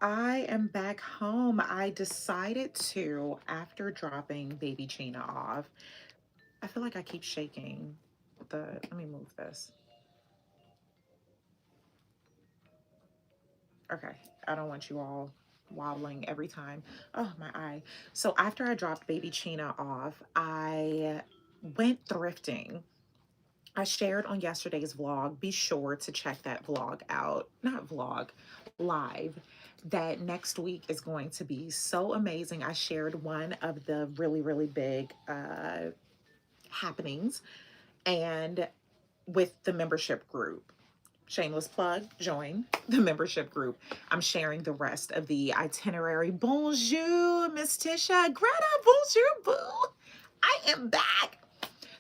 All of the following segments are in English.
I am back home. I decided to, after dropping baby Gina off, I feel like I keep shaking let me move this. Okay. I don't want you all wobbling every time. Oh, my eye. So after I dropped baby Chena off, I went thrifting. I shared on yesterday's vlog. Be sure to check that vlog out. Not vlog, live. That next week is going to be so amazing. I shared one of the really, really big happenings and with the membership group. Shameless plug, join the membership group. I'm sharing the rest of the itinerary. Bonjour, Miss Tisha. Greta, bonjour, boo. I am back.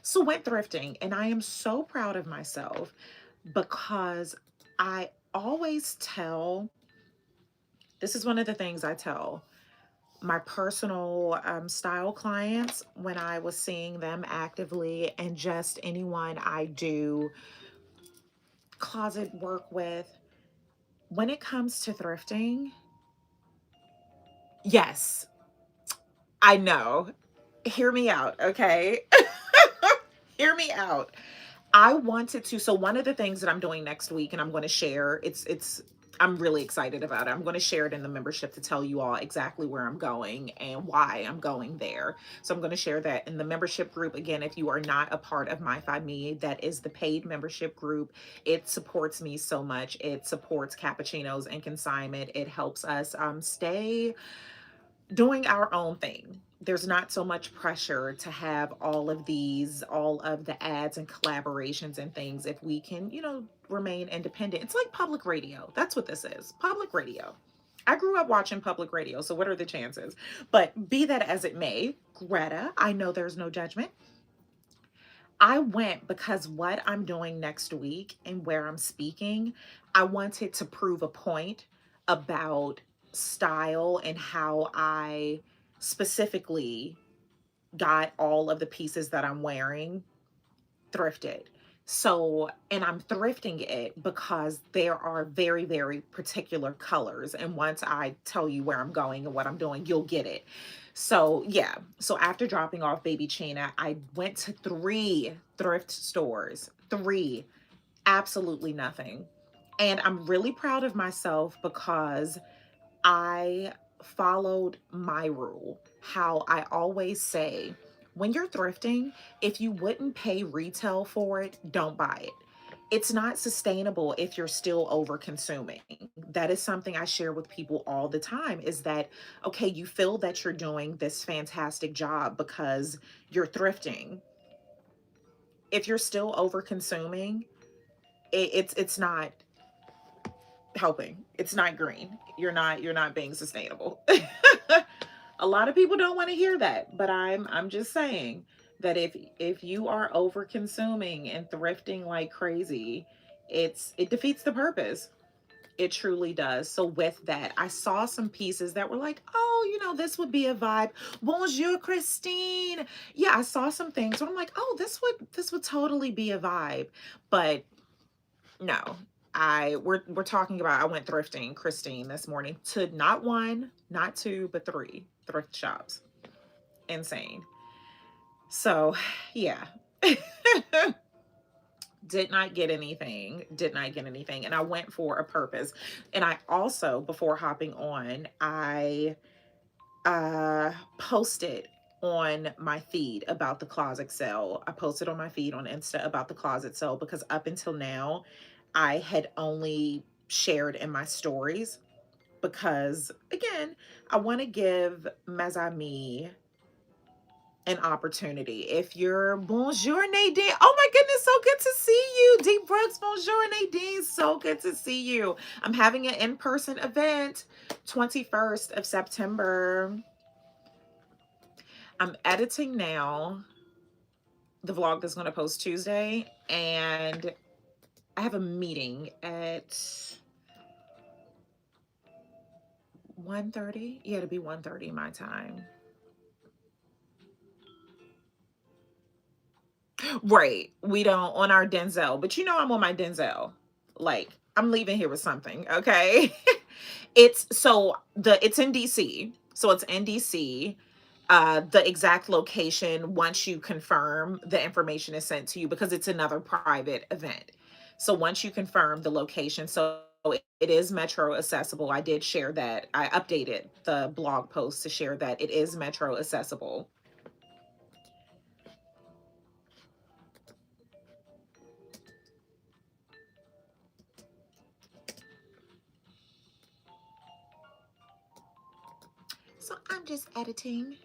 So went thrifting, and I am so proud of myself because I always tell, this is one of the things I tell my personal style clients when I was seeing them actively, and just anyone I do closet work with. When it comes to thrifting, yes, I know. Hear me out, okay? Hear me out. I wanted to, so one of the things that I'm doing next week, and I'm going to share, I'm really excited about it. I'm going to share it in the membership to tell you all exactly where I'm going and why I'm going there. So I'm going to share that in the membership group. Again, if you are not a part of My Five Me, that is the paid membership group. It supports me so much. It supports Cappuccinos and Consignment. It helps us stay doing our own thing. There's not so much pressure to have all of the ads and collaborations and things if we can, remain independent. It's like public radio. That's what this is. Public radio. I grew up watching public radio, so what are the chances? But be that as it may, Greta, I know there's no judgment. I went because what I'm doing next week and where I'm speaking, I wanted to prove a point about style and how I specifically got all of the pieces that I'm wearing thrifted. So, and I'm thrifting it because there are very, very particular colors. And once I tell you where I'm going and what I'm doing, you'll get it. So, yeah. So, after dropping off baby Chena, I went to three thrift stores. Three. Absolutely nothing. And I'm really proud of myself because I followed my rule. How I always say, when you're thrifting, if you wouldn't pay retail for it, don't buy it. It's not sustainable if you're still over consuming. That is something I share with people all the time, is that, okay, you feel that you're doing this fantastic job because you're thrifting. If you're still over consuming, it's not helping. It's not green. You're not being sustainable. A lot of people don't want to hear that, but I'm just saying that if you are over consuming and thrifting like crazy, it defeats the purpose. It truly does. So with that, I saw some pieces that were like, oh, this would be a vibe. Bonjour, Christine. Yeah, I saw some things where I'm like, oh, this would totally be a vibe. But no, we're talking about, I went thrifting, Christine, this morning, to not one, not two, but three thrift shops. Insane. So yeah. Did not get anything, and I went for a purpose. And I also, before hopping on, I posted on my feed about the closet sale. I posted on my feed on Insta about the closet sale because up until now I had only shared in my stories, because again, I want to give mes amis an opportunity. If you're, bonjour Nadine, oh my goodness, so good to see you. Deep Brooks, bonjour Nadine, so good to see you. I'm having an in-person event 21st of September. I'm editing now the vlog that's going to post Tuesday, and I have a meeting at 1:30. Yeah, it'll be 1:30 my time. Right. We don't on our Denzel, but I'm on my Denzel. Like, I'm leaving here with something, okay? It's in DC. So it's in DC. The exact location, once you confirm, the information is sent to you because it's another private event. So once you confirm the location, so it is metro accessible. I did share that. I updated the blog post to share that it is metro accessible. So I'm just editing.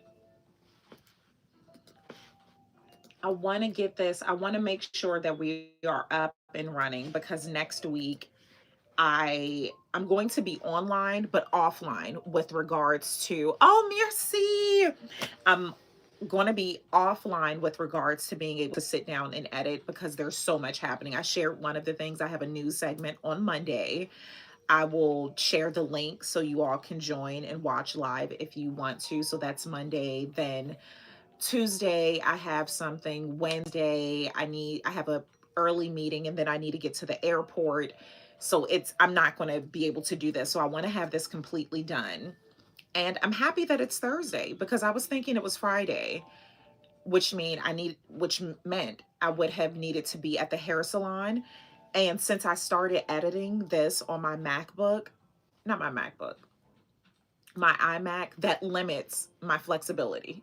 I want to get this. I want to make sure that we are up and running because next week I'm going to be online but offline with regards to, oh, merci. I'm going to be offline with regards to being able to sit down and edit because there's so much happening. I shared one of the things. I have a news segment on Monday. I will share the link so you all can join and watch live if you want to. So that's Monday. Then Tuesday I have something. Wednesday I have a early meeting and then I need to get to the airport. So I'm not going to be able to do this. So I want to have this completely done. And I'm happy that it's Thursday because I was thinking it was Friday, which meant I would have needed to be at the hair salon. And since I started editing this on my MacBook, not my MacBook, my iMac, that limits my flexibility.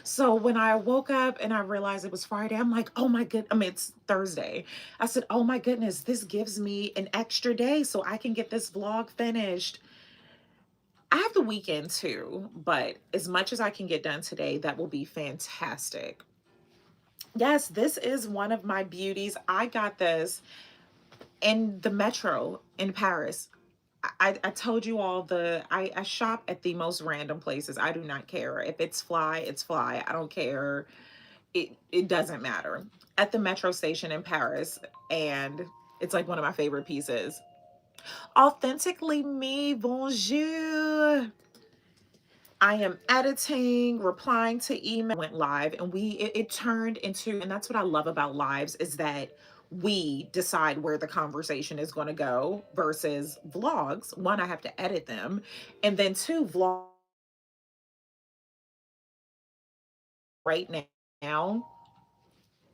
So when I woke up and I realized it was Friday, I'm like, oh my good, I mean, it's Thursday. I said, oh my goodness, this gives me an extra day so I can get this vlog finished. I have the weekend too, but as much as I can get done today, that will be fantastic. Yes, this is one of my beauties. I got this in the metro in Paris. I told you all I shop at the most random places. I do not care. If it's fly, it's fly. I don't care. It doesn't matter. At the metro station in Paris, and it's like one of my favorite pieces. Authentically me, bonjour. I am editing, replying to email, went live, and it turned into, and that's what I love about lives is that we decide where the conversation is going to go versus vlogs. One, I have to edit them, and then two, vlog right now,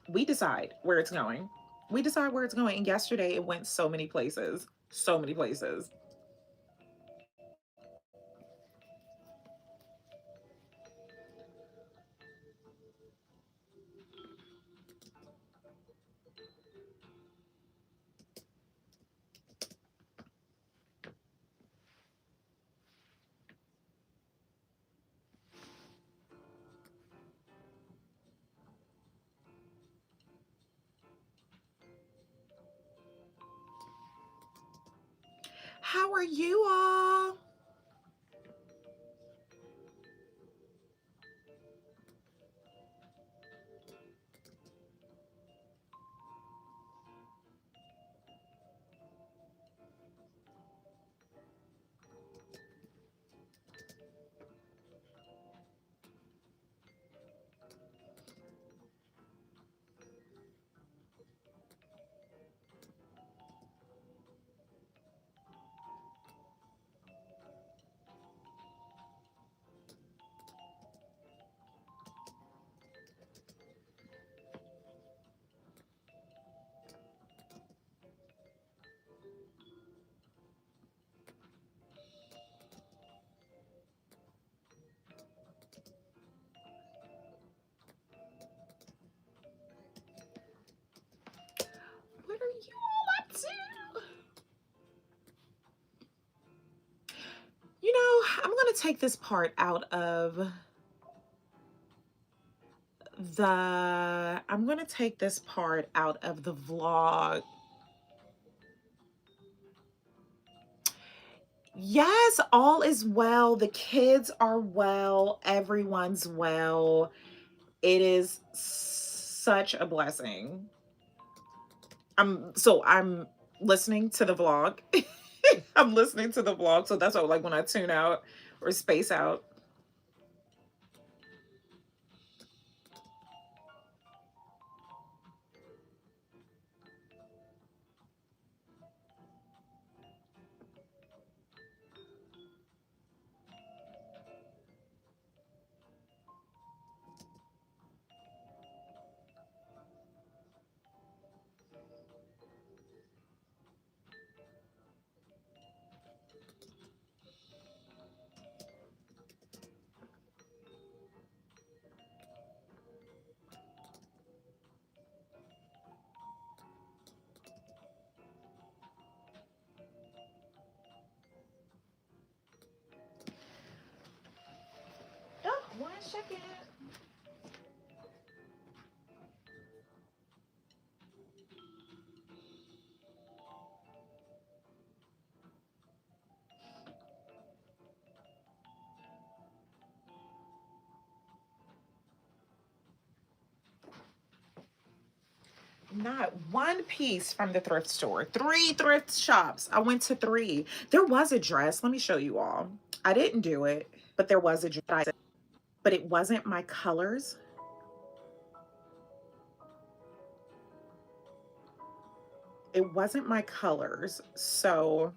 we decide where it's going. We decide where it's going. And yesterday it went so many places, so many places. How are you all? What are you all up to? You know, I'm going to take this part out of I'm going to take this part out of the vlog. Yes, all is well. The kids are well. Everyone's well. It is such a blessing. I'm listening to the vlog. I'm listening to the vlog. So that's what, like, when I tune out or space out. check it. Not one piece from the thrift store. 3 thrift shops. I went to 3. There was a dress. Let me show you all. I didn't do it, but there was a dress. But it wasn't my colors. It wasn't my colors. So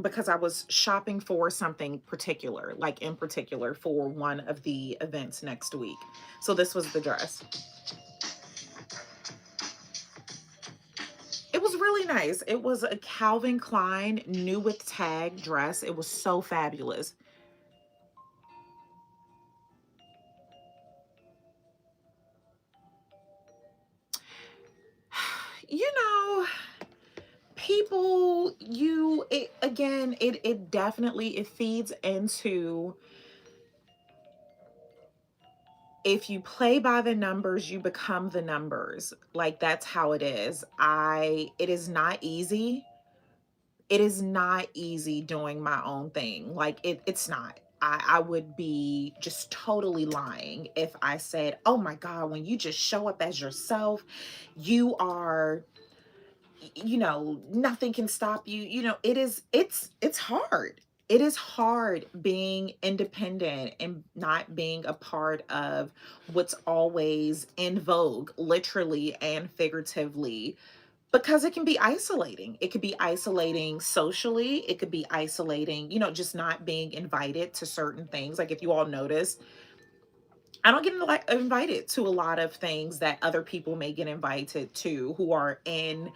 because I was shopping for something particular, like in particular for one of the events next week. So this was the dress. It was really nice. It was a Calvin Klein new with tag dress. It was so fabulous. You know, people, it definitely, it feeds into, if you play by the numbers, you become the numbers. Like, that's how it is. It is not easy. It is not easy doing my own thing. Like, it's not. I would be just totally lying if I said, oh my God, when you just show up as yourself, you are, nothing can stop you. It's hard. It is hard being independent and not being a part of what's always in vogue, literally and figuratively, because it can be isolating. It could be isolating socially. It could be isolating, just not being invited to certain things. Like, if you all notice, I don't get invited to a lot of things that other people may get invited to who are in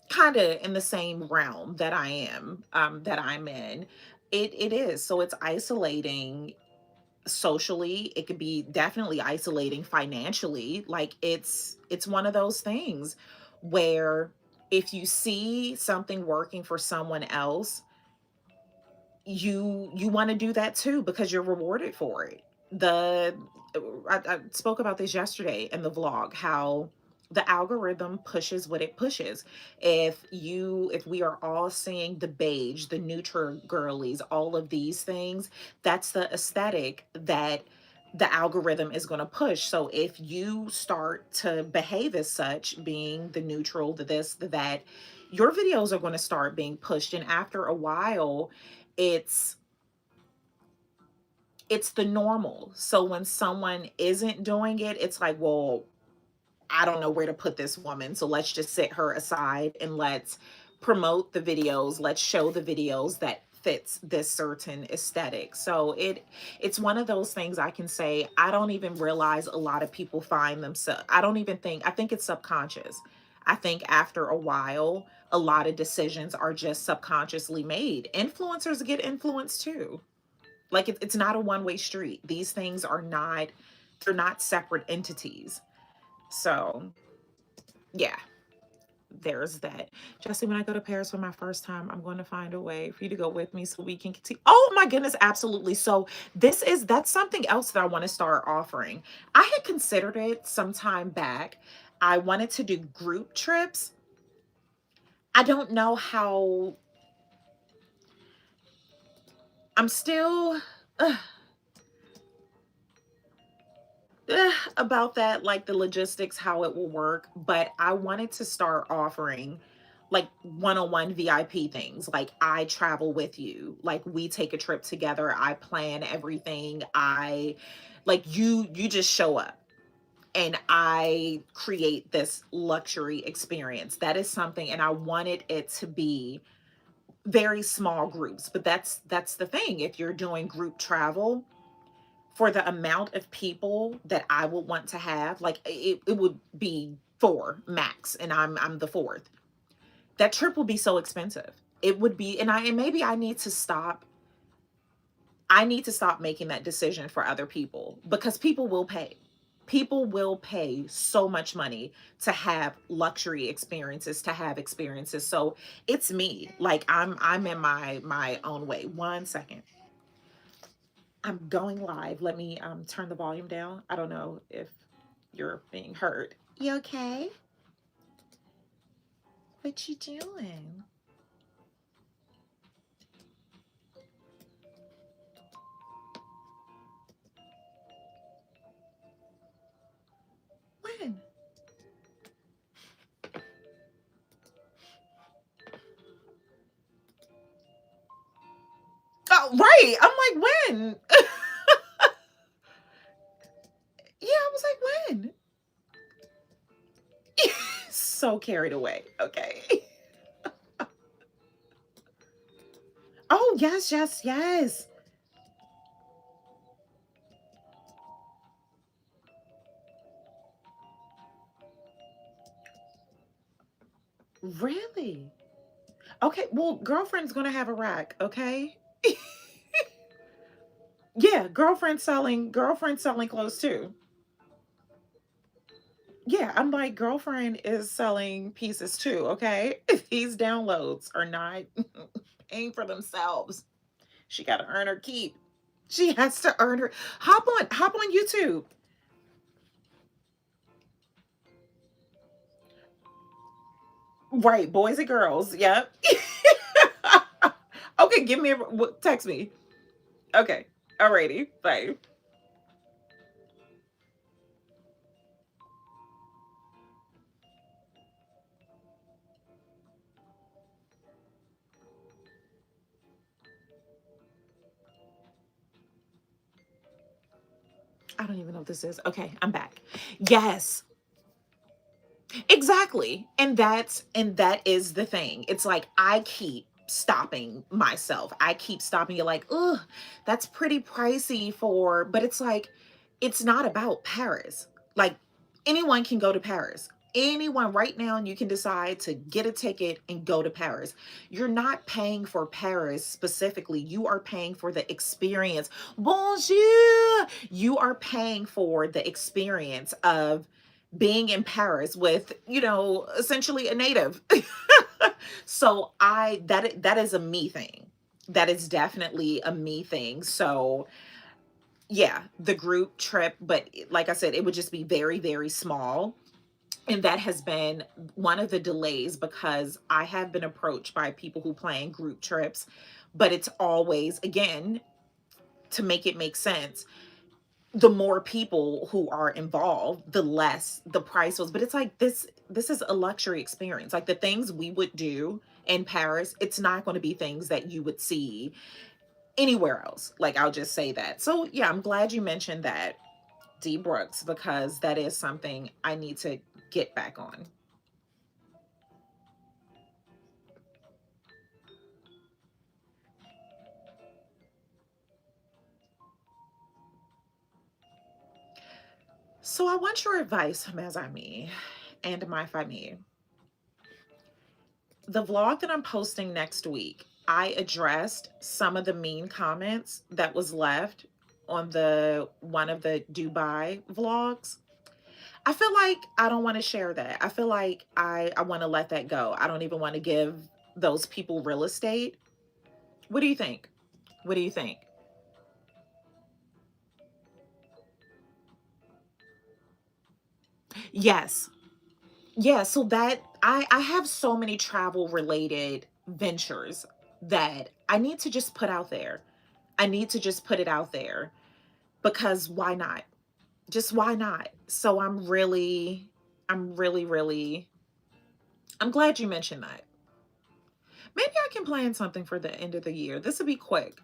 kind of in the same realm that I am, that I'm in. It is. So it's isolating socially. It could be definitely isolating financially. Like, it's one of those things where if you see something working for someone else, you want to do that too because you're rewarded for it. The I spoke about this yesterday in the vlog, how the algorithm pushes what it pushes. If we are all seeing the beige, the neutral girlies, all of these things, that's the aesthetic that the algorithm is going to push. So if you start to behave as such, being the neutral, the this, the that, your videos are going to start being pushed, and after a while, it's it's the normal. So when someone isn't doing it, it's like, well, I don't know where to put this woman, so let's just sit her aside and let's promote the videos, let's show the videos that fits this certain aesthetic. So it's one of those things. I can say I don't even realize a lot of people find themselves, I think it's subconscious. I think after a while, a lot of decisions are just subconsciously made. Influencers get influenced too. Like, it's not a one-way street. These things are not, they're not separate entities. So yeah, there's that. Jesse, when I go to Paris for my first time, I'm going to find a way for you to go with me so we can continue. Oh my goodness, absolutely. So that's something else that I want to start offering. I had considered it some time back. I wanted to do group trips. I don't know how. I'm still about that, like the logistics, how it will work. But I wanted to start offering like one-on-one VIP things. Like, I travel with you, like we take a trip together, I plan everything, I like you just show up and I create this luxury experience. That is something, and I wanted it to be very small groups. But that's the thing. If you're doing group travel, for the amount of people that I would want to have, like it would be 4 max, and I'm the 4th. That trip would be so expensive. It would be, and maybe I need to stop. I need to stop making that decision for other people, because people will pay. People will pay so much money to have luxury experiences, to have experiences. So it's me. Like I'm in my own way. One second. I'm going live. Let me turn the volume down. I don't know if you're being heard. You okay? What you doing? When? Oh, right. I'm like, when? Yeah, I was like, when? So carried away. Okay. Oh, yes, yes, yes. Really? Okay, well, girlfriend's gonna have a rack, okay? Yeah, girlfriend selling clothes too. Yeah, I'm like, girlfriend is selling pieces too, okay? These downloads are not paying for themselves. She gotta earn her keep. She has to earn her. Hop on YouTube. Right, boys and girls. Yep. Okay, give me text me. Okay. Alrighty. Bye. I don't even know what this is. Okay, I'm back. Yes, exactly. And that is the thing. It's like I keep stopping myself. I keep stopping you like, "Ugh, that's pretty pricey for," but it's like it's not about Paris. Like anyone can go to Paris. Anyone right now, and you can decide to get a ticket and go to Paris. You're not paying for Paris specifically. You are paying for the experience. Bonjour. You are paying for the experience of being in Paris with, essentially a native. So that is a me thing. That is definitely a me thing. So yeah, the group trip, but like I said, it would just be very, very small. And that has been one of the delays because I have been approached by people who plan group trips, but it's always, again, to make it make sense, the more people who are involved, the less the price was. But it's like this is a luxury experience. Like the things we would do in Paris, it's not going to be things that you would see anywhere else. Like I'll just say that. So yeah, I'm glad you mentioned that, D Brooks, because that is something I need to get back on. So I want your advice, mes amis, and my famille. The vlog that I'm posting next week, I addressed some of the mean comments that was left on the one of the Dubai vlogs. I feel like I don't want to share that. I feel like I want to let that go. I don't even want to give those people real estate. What do you think? What do you think? Yes. Yeah, so that I have so many travel related ventures that I need to just put out there. I need to just put it out there because why not? Just why not? So I'm really I'm glad you mentioned that. Maybe I can plan something for the end of the year. This will be quick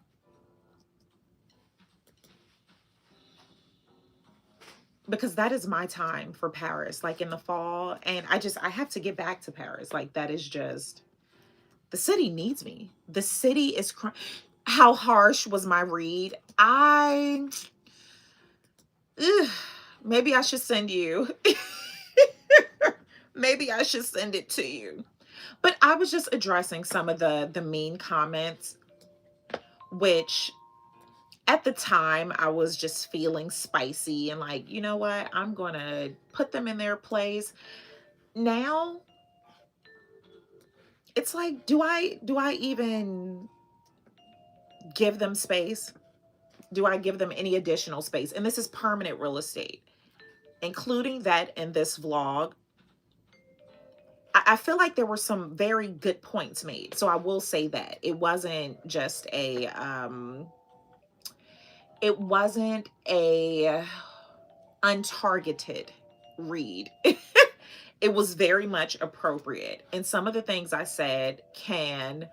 because that is my time for Paris, like in the fall. And I have to get back to Paris. Like that is just, the city needs me. The city is how harsh was my read? Ugh, maybe I should send you. Maybe I should send it to you. But I was just addressing some of the mean comments, which At the time, I was just feeling spicy and like, you know what? I'm going to put them in their place. Now, it's like, do I even give them space? Do I give them any additional space? And this is permanent real estate, including that in this vlog. I feel like there were some very good points made. So I will say that it wasn't just a untargeted read. It was very much appropriate. And some of the things I said can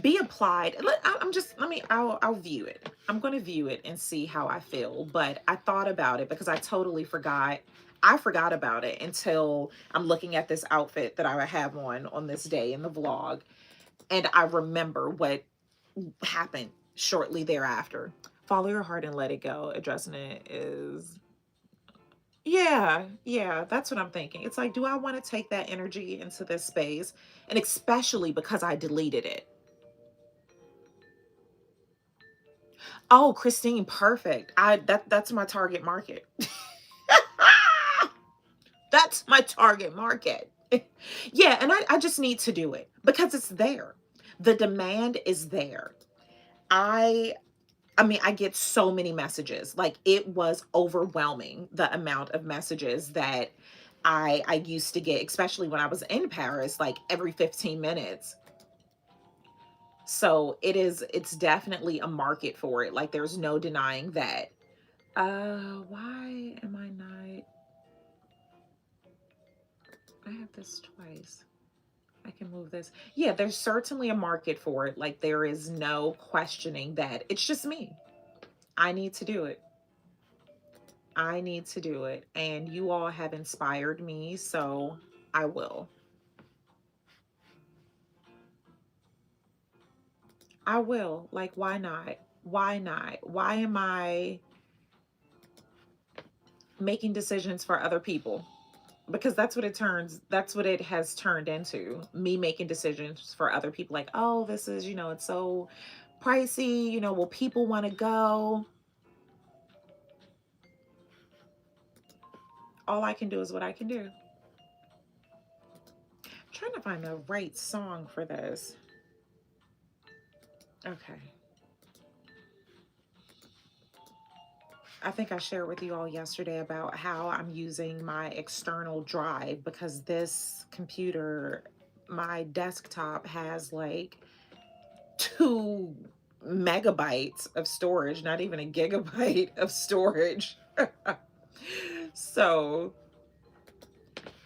be applied. I'll view it. I'm going to view it and see how I feel. But I thought about it because I totally forgot. I forgot about it until I'm looking at this outfit that I have on this day in the vlog. And I remember what happened shortly thereafter. Follow your heart and let it go. Addressing it is, yeah, that's what I'm thinking. It's like, do I want to take that energy into this space? And especially because I deleted it. Oh, Christine, perfect. That's my target market. That's my target market. Yeah, and I just need to do it because it's there. The demand is there. I mean, I get so many messages. Like, it was overwhelming, the amount of messages that I used to get, especially when I was in Paris, like every 15 minutes. So it's definitely a market for it. Like, there's no denying that. Why am I not? I have this twice. I can move this. Yeah, there's certainly a market for it. Like, there is no questioning that. It's just me. I need to do it. I need to do it. And you all have inspired me, so I will. I will. Like, why not? Why not? Why am I making decisions for other people? Because that's what it has turned into. Me making decisions for other people. Like, oh, this is, it's so pricey. Will people want to go? All I can do is what I can do. I'm trying to find the right song for this. Okay. I think I shared with you all yesterday about how I'm using my external drive because this computer, my desktop, has like 2 megabytes of storage, not even a gigabyte of storage. So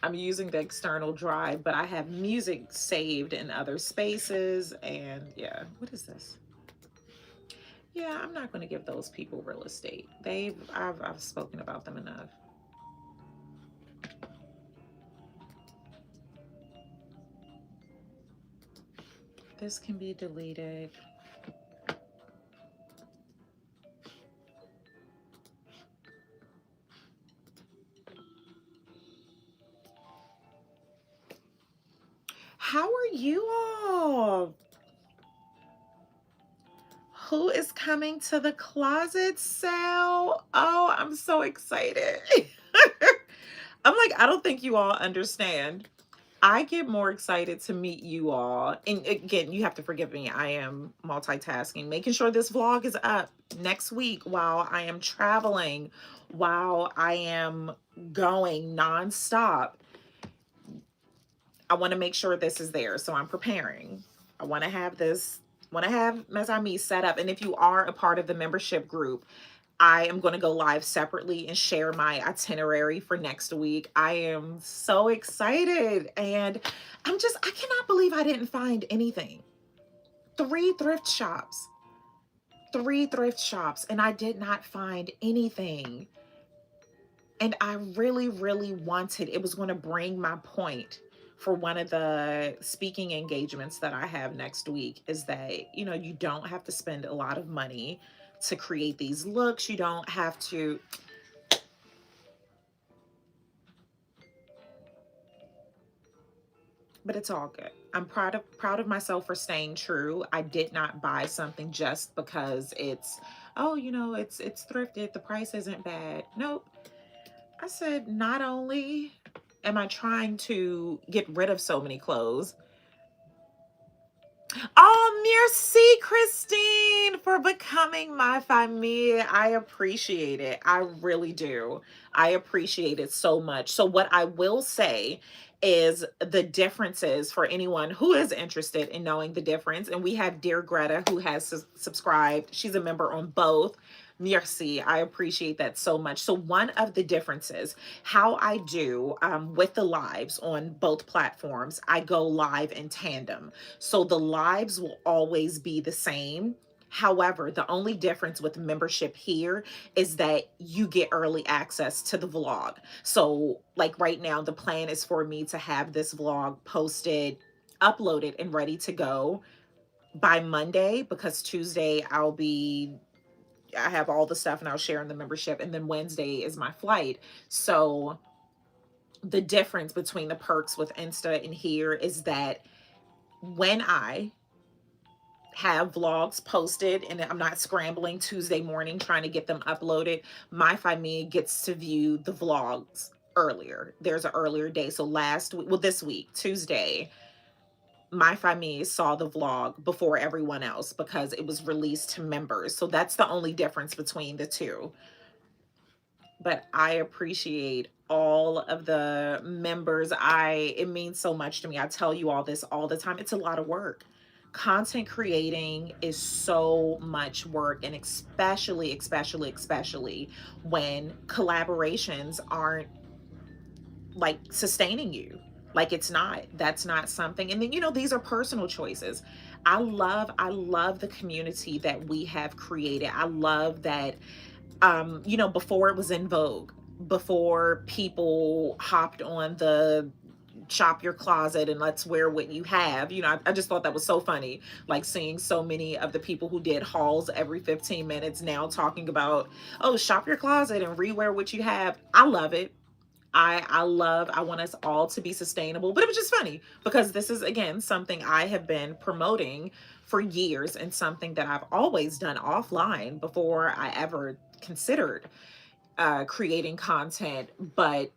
I'm using the external drive, but I have music saved in other spaces. And yeah, what is this? Yeah, I'm not going to give those people real estate. I've spoken about them enough. This can be deleted. How are you all? Who is coming to the closet sale? Oh, I'm so excited. I'm like, I don't think you all understand. I get more excited to meet you all. And again, you have to forgive me. I am multitasking, making sure this vlog is up next week while I am traveling, while I am going nonstop. I want to make sure this is there. So I'm preparing. I want to have Mes Amis set up. And if you are a part of the membership group, I am going to go live separately and share my itinerary for next week. I am so excited. And I cannot believe I didn't find anything. 3 thrift shops, and I did not find anything. And I really, really wanted, it was going to bring my point for one of the speaking engagements that I have next week, is that, you don't have to spend a lot of money to create these looks. You don't have to. But it's all good. I'm proud of myself for staying true. I did not buy something just because it's oh, it's thrifted, the price isn't bad. Nope. I said, not only am I trying to get rid of so many clothes. Oh, merci, Christine, for becoming my famille. I appreciate it. I really do. I appreciate it so much. So, what I will say is the differences for anyone who is interested in knowing the difference. And we have dear Greta who has subscribed. She's a member on both. Merci. I appreciate that so much. So, one of the differences, how I do with the lives on both platforms, I go live in tandem. So the lives will always be the same. However, the only difference with membership here is that you get early access to the vlog. So, like right now, the plan is for me to have this vlog posted, uploaded, and ready to go by Monday, because Tuesday I have all the stuff and I'll share in the membership, and then Wednesday is my flight. So the difference between the perks with Insta and here is that when I have vlogs posted and I'm not scrambling Tuesday morning trying to get them uploaded, my family gets to view the vlogs earlier. There's an earlier day. So last week, well, this week, Tuesday, my family saw the vlog before everyone else because it was released to members. So that's the only difference between the two. But I appreciate all of the members. It means so much to me. I tell you all this all the time. It's a lot of work. Content creating is so much work, and especially when collaborations aren't like sustaining you. Like that's not something. And then, these are personal choices. I love the community that we have created. I love that before it was in vogue, before people hopped on the shop your closet and let's wear what you have. I just thought that was so funny, like seeing so many of the people who did hauls every 15 minutes now talking about, oh, shop your closet and rewear what you have. I love it. I want us all to be sustainable. But it was just funny because this is, again, something I have been promoting for years and something that I've always done offline before I ever considered creating content. But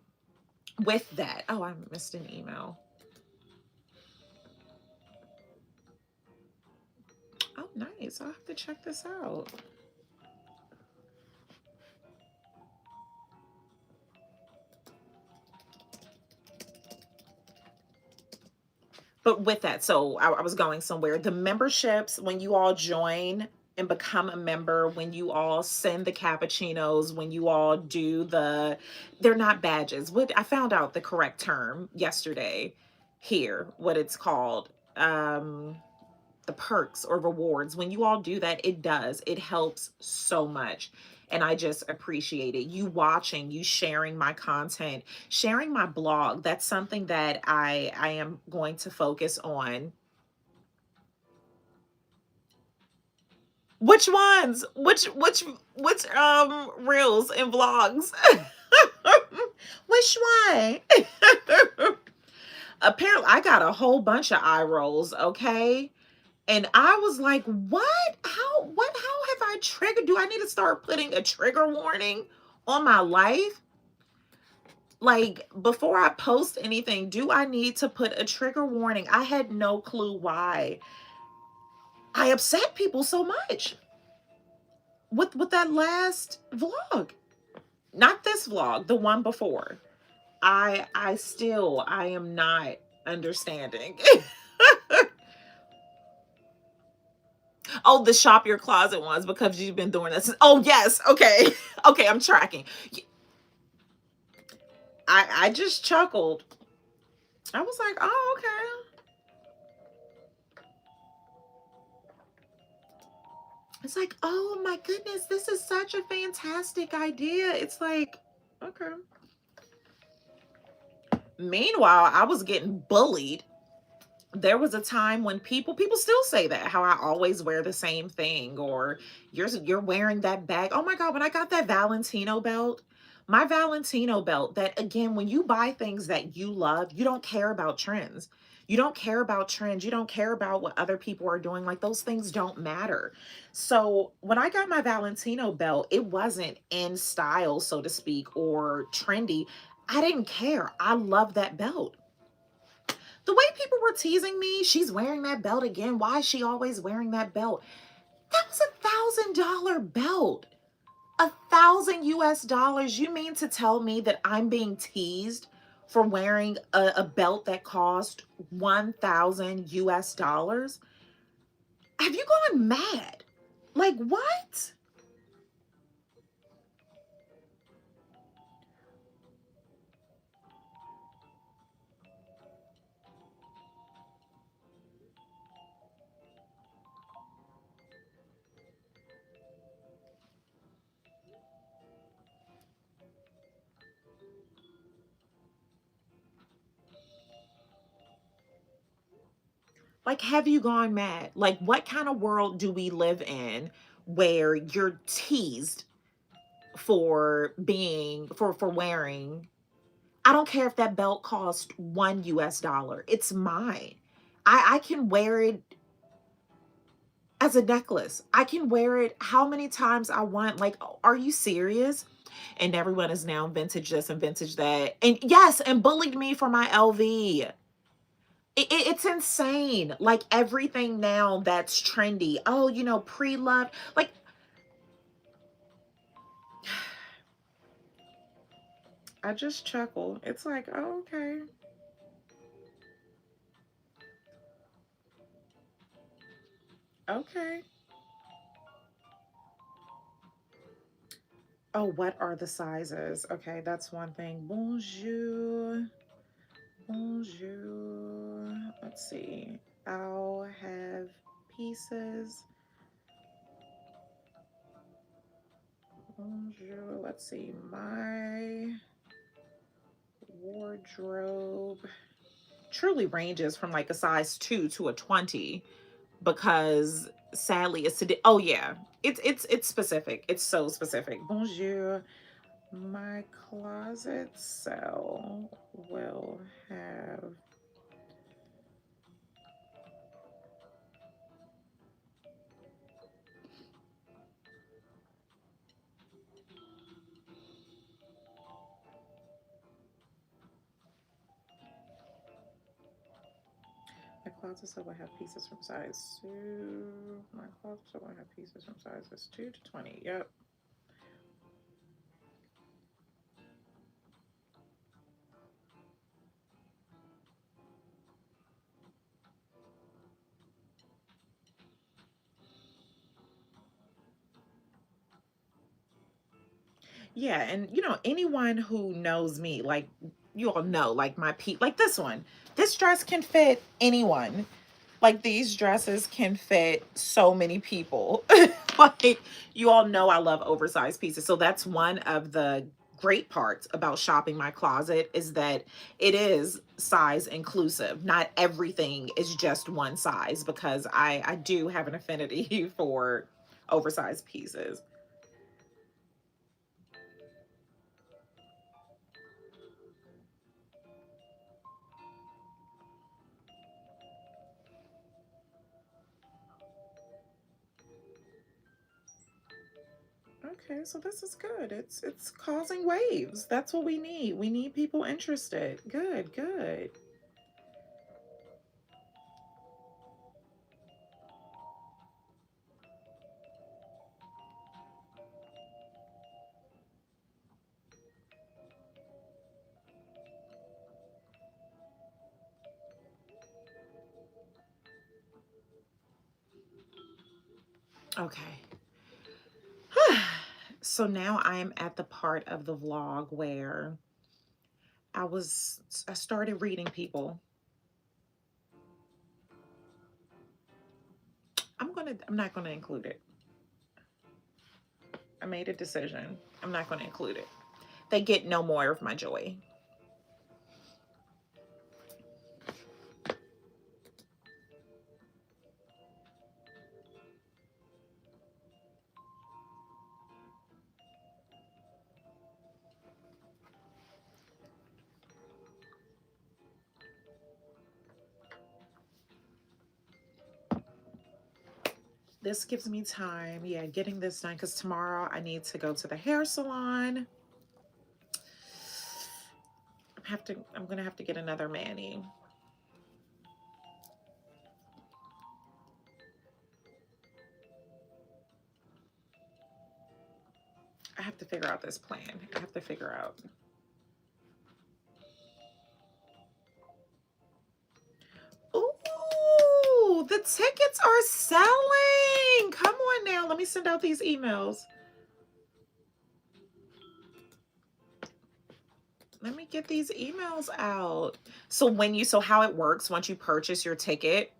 with that, oh, I missed an email. Oh, nice. I'll have to check this out. But with that, so I was going somewhere. The memberships, when you all join and become a member, when you all send the cappuccinos, when you all do they're not badges. What I found out the correct term yesterday here, what it's called. The perks or rewards. When you all do that, it helps so much. And I just appreciate it. You watching, you sharing my content, sharing my blog. That's something that I am going to focus on. Which ones? Which reels and vlogs? Which one? Apparently I got a whole bunch of eye rolls, okay? And I was like, what? How have I triggered? Do I need to start putting a trigger warning on my life? Like, before I post anything, do I need to put a trigger warning? I had no clue why I upset people so much with that last vlog. Not this vlog, the one before. I am not understanding. Oh, the shop your closet ones, because you've been doing this. Oh, yes. Okay. Okay, I'm tracking. I just chuckled. I was like, oh, okay. It's like, oh my goodness, this is such a fantastic idea. It's like, okay. Meanwhile, I was getting bullied. There was a time when people still say that, how I always wear the same thing, or you're wearing that bag. Oh my God, when I got that Valentino belt, my Valentino belt, that again, when you buy things that you love, you don't care about trends. You don't care about trends. You don't care about what other people are doing. Like, those things don't matter. So when I got my Valentino belt, it wasn't in style, so to speak, or trendy. I didn't care. I love that belt. The way people were teasing me, she's wearing that belt again. Why is she always wearing that belt? That was $1,000 belt. $1,000 US. You mean to tell me that I'm being teased for wearing a belt that cost 1,000 US? Have you gone mad? Like, what? Like, have you gone mad? Like, what kind of world do we live in where you're teased for being for wearing? I don't care if that belt cost $1 US. It's mine. I can wear it as a necklace. I can wear it how many times I want. Like, are you serious? And everyone is now vintage this and vintage that. And yes, and bullied me for my LV. It's insane. Like, everything now that's trendy. Oh, pre-loved. Like, I just chuckle. It's like, oh, okay. Okay. Oh, what are the sizes? Okay, that's one thing. Bonjour. Bonjour. Let's see. I'll have pieces. Bonjour. Let's see. My wardrobe truly ranges from like a size 2 to a 20, because sadly it's today. Oh yeah. It's specific. It's so specific. Bonjour. My closet cell will have my closet cell will have pieces from size 2. My closet cell will have pieces from sizes 2 to 20. Yep. Yeah, and anyone who knows me, like, you all know, like, like this one. This dress can fit anyone. Like, these dresses can fit so many people. Like, you all know I love oversized pieces. So that's one of the great parts about shopping my closet, is that it is size inclusive. Not everything is just one size, because I do have an affinity for oversized pieces. Okay, so this is good. It's causing waves. That's what we need. We need people interested. Good, good. Okay. So now I am at the part of the vlog where I started reading people. I'm not gonna include it. I made a decision. I'm not gonna include it. They get no more of my joy. This gives me time. Yeah, getting this done because tomorrow I need to go to the hair salon. I'm gonna have to get another mani. I have to figure out this plan. I have to figure out. Ooh, the tickets are selling. Come on now. Let me send out these emails. Let me get these emails out. So how it works, once you purchase your ticket,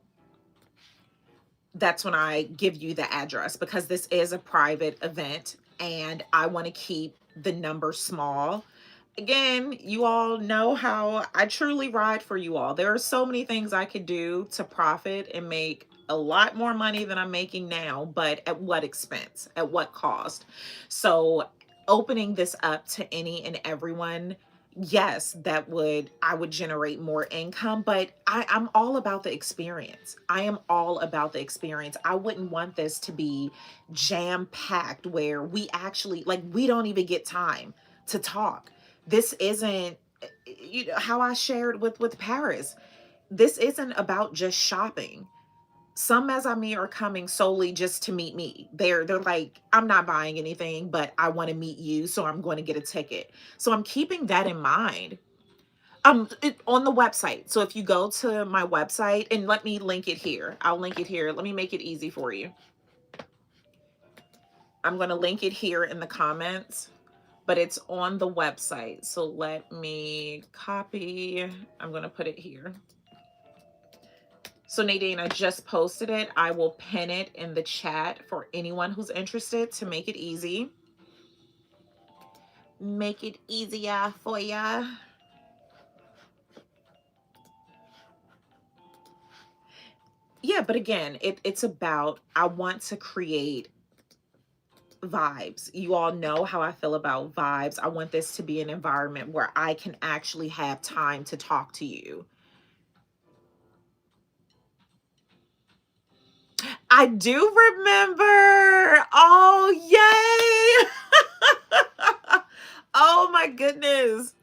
that's when I give you the address because this is a private event and I want to keep the number small. Again, you all know how I truly ride for you all. There are so many things I could do to profit and make a lot more money than I'm making now, but at what expense? At what cost? So opening this up to any and everyone, yes, I would generate more income, but I'm all about the experience. I am all about the experience. I wouldn't want this to be jam packed where we actually, like, we don't even get time to talk. This isn't, you know, how I shared with Paris. This isn't about just shopping. Some as I mean are coming solely just to meet me. They're like, I'm not buying anything, but I want to meet you, so I'm going to get a ticket. So I'm keeping that in mind. On the website. So if you go to my website, and let me link it here. I'll link it here. Let me make it easy for you. I'm going to link it here in the comments, but it's on the website. So let me copy. I'm going to put it here. So Nadine, I just posted it. I will pin it in the chat for anyone who's interested to make it easy. Make it easier for ya. Yeah, but again, it's about, I want to create vibes. You all know how I feel about vibes. I want this to be an environment where I can actually have time to talk to you. I do remember. Oh, yay. Oh my goodness.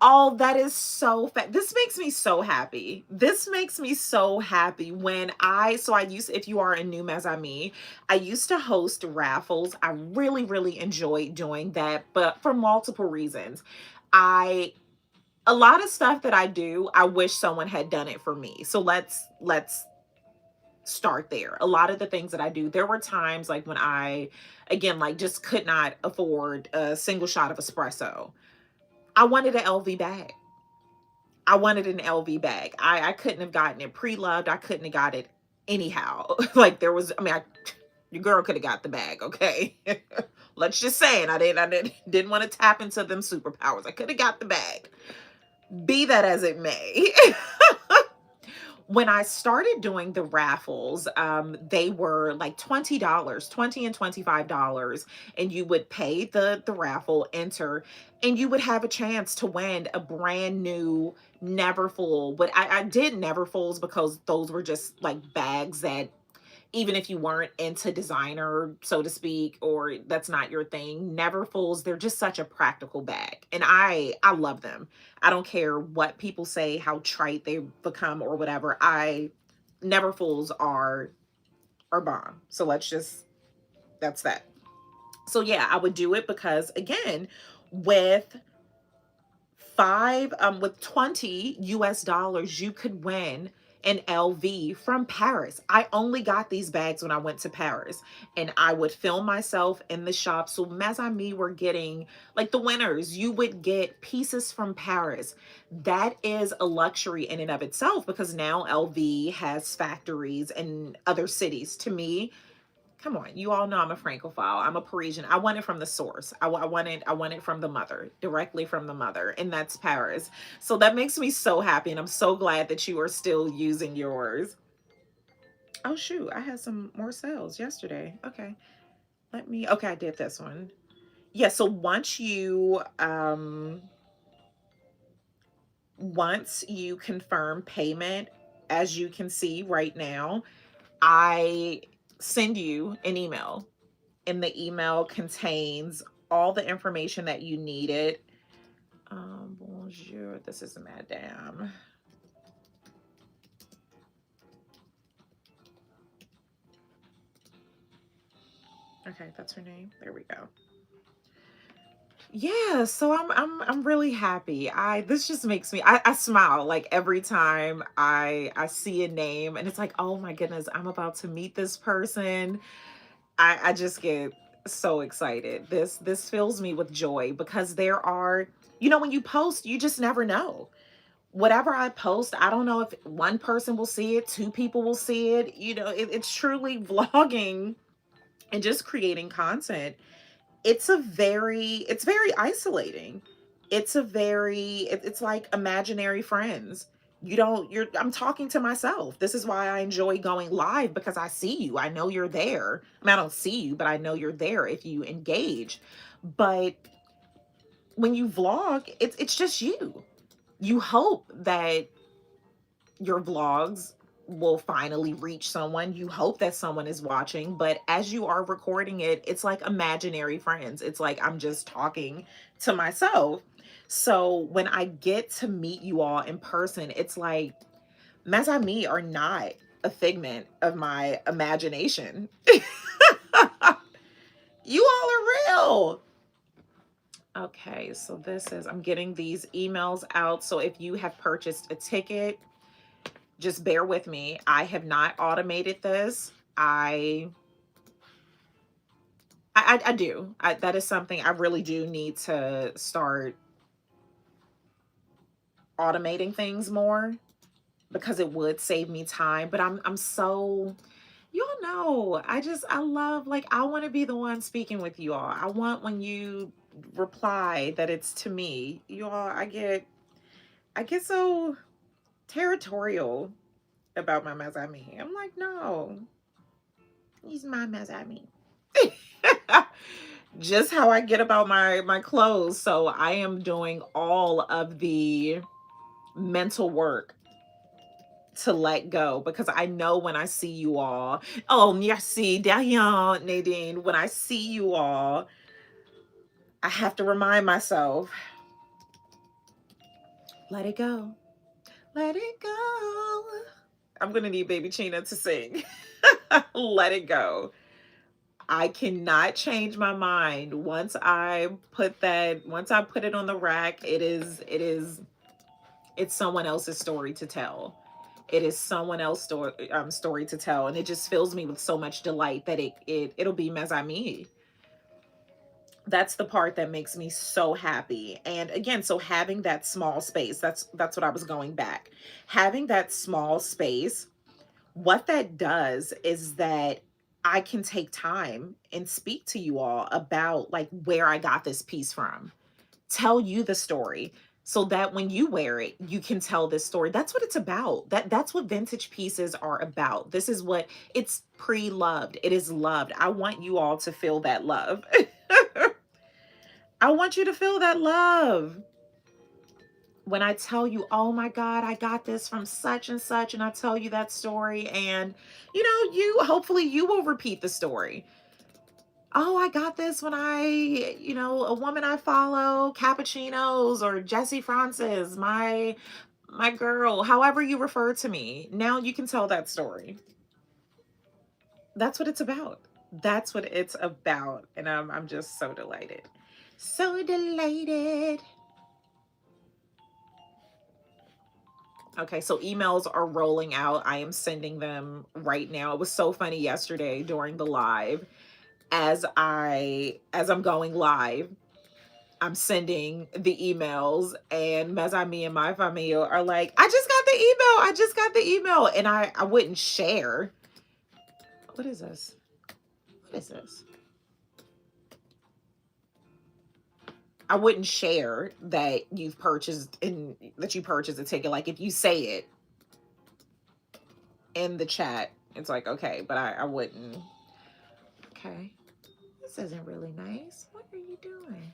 Oh, that is so this makes me so happy. This makes me so happy when I used, if you are a new as me, I used to host raffles. I really, really enjoyed doing that, but for multiple reasons. I A lot of stuff that I do, I wish someone had done it for me. So let's start there. A lot of the things that I do, there were times like when I, again, like just could not afford a single shot of espresso. I wanted an LV bag. I wanted an LV bag. I couldn't have gotten it pre-loved. I couldn't have got it anyhow. Like there was, I mean, your girl could have got the bag, okay? Let's just say it. I didn't want to tap into them superpowers. I could have got the bag. Be that as it may. When I started doing the raffles, they were like $20, $20 and $25, and you would pay the raffle, enter, and you would have a chance to win a brand new never full. But I did never fulls because those were just like bags that, even if you weren't into designer, so to speak, or that's not your thing, Neverfulls, they're just such a practical bag. And I love them. I don't care what people say, how trite they become or whatever. Neverfulls are bomb. So that's that. So yeah, I would do it because again, with with 20 US dollars, you could win an LV from Paris. I only got these bags when I went to Paris, and I would film myself in the shop. So Mez and me were getting, like, the winners, you would get pieces from Paris. That is a luxury in and of itself because now LV has factories in other cities. To me, come on, you all know I'm a Francophile. I'm a Parisian. I want it from the source. I want it from the mother, directly from the mother, and that's Paris. So that makes me so happy, and I'm so glad that you are still using yours. Oh shoot, I had some more sales yesterday. Okay, okay, I did this one. Yeah, so once you confirm payment, as you can see right now, I send you an email, and the email contains all the information that you needed. Bonjour, this is Madame. Okay, that's her name. There we go. Yeah, so I'm really happy. This just makes me, I smile like every time I see a name, and it's like, oh my goodness, I'm about to meet this person. I just get so excited. This fills me with joy because there are, when you post, you just never know. Whatever I post, I don't know if one person will see it, two people will see it. It's truly vlogging and just creating content. It's very isolating. It's like imaginary friends. I'm talking to myself. This is why I enjoy going live, because I see you. I know you're there. I mean, I don't see you, but I know you're there if you engage. But when you vlog, it's just you. You hope that your vlogs will finally reach someone. You hope that someone is watching, but as you are recording it, it's like imaginary friends. It's like I'm just talking to myself. So when I get to meet you all in person, it's like mes amis are not a figment of my imagination. You all are real. Okay, so I'm getting these emails out. So if you have purchased a ticket, just bear with me. I have not automated this. I do. That is something I really do need to start automating things more, because it would save me time. But I'm so, you all know, I love, like, I want to be the one speaking with you all. I want, when you reply, that it's to me. You all, I get so territorial about my mes amis. I'm like, no, he's my mes amis. Just how I get about my clothes. So I am doing all of the mental work to let go, because I know when I see you all, oh merci derrière Nadine, when I see you all, I have to remind myself, let it go, let it go. I'm gonna need Baby Chena to sing. Let it go. I cannot change my mind. Once I put it on the rack, it's someone else's story to tell. It is someone else's story to tell. And it just fills me with so much delight that it'll be mes amis. That's the part that makes me so happy. And again, so having that small space, that's what I was going back. Having that small space, what that does is that I can take time and speak to you all about, like, where I got this piece from, tell you the story, so that when you wear it, you can tell this story. That's what it's about. That's what vintage pieces are about. This is what it's pre-loved. It is loved. I want you all to feel that love. I want you to feel that love. When I tell you, oh my God, I got this from such and such, and I tell you that story, and hopefully you will repeat the story. Oh, I got this when a woman I follow, Cappuccinos or Jessie Francis, my girl, however you refer to me. Now you can tell that story. That's what it's about. That's what it's about. And I'm just so delighted. So delighted. Okay, so emails are rolling out. I am sending them right now. It was so funny yesterday during the live. As I'm going live, I'm sending the emails, and mes amis and my family are like, I just got the email. I just got the email. And I wouldn't share. What is this? What is this? I wouldn't share that you purchased a ticket. Like, if you say it in the chat, it's like, okay, but I wouldn't. Okay. This isn't really nice. What are you doing?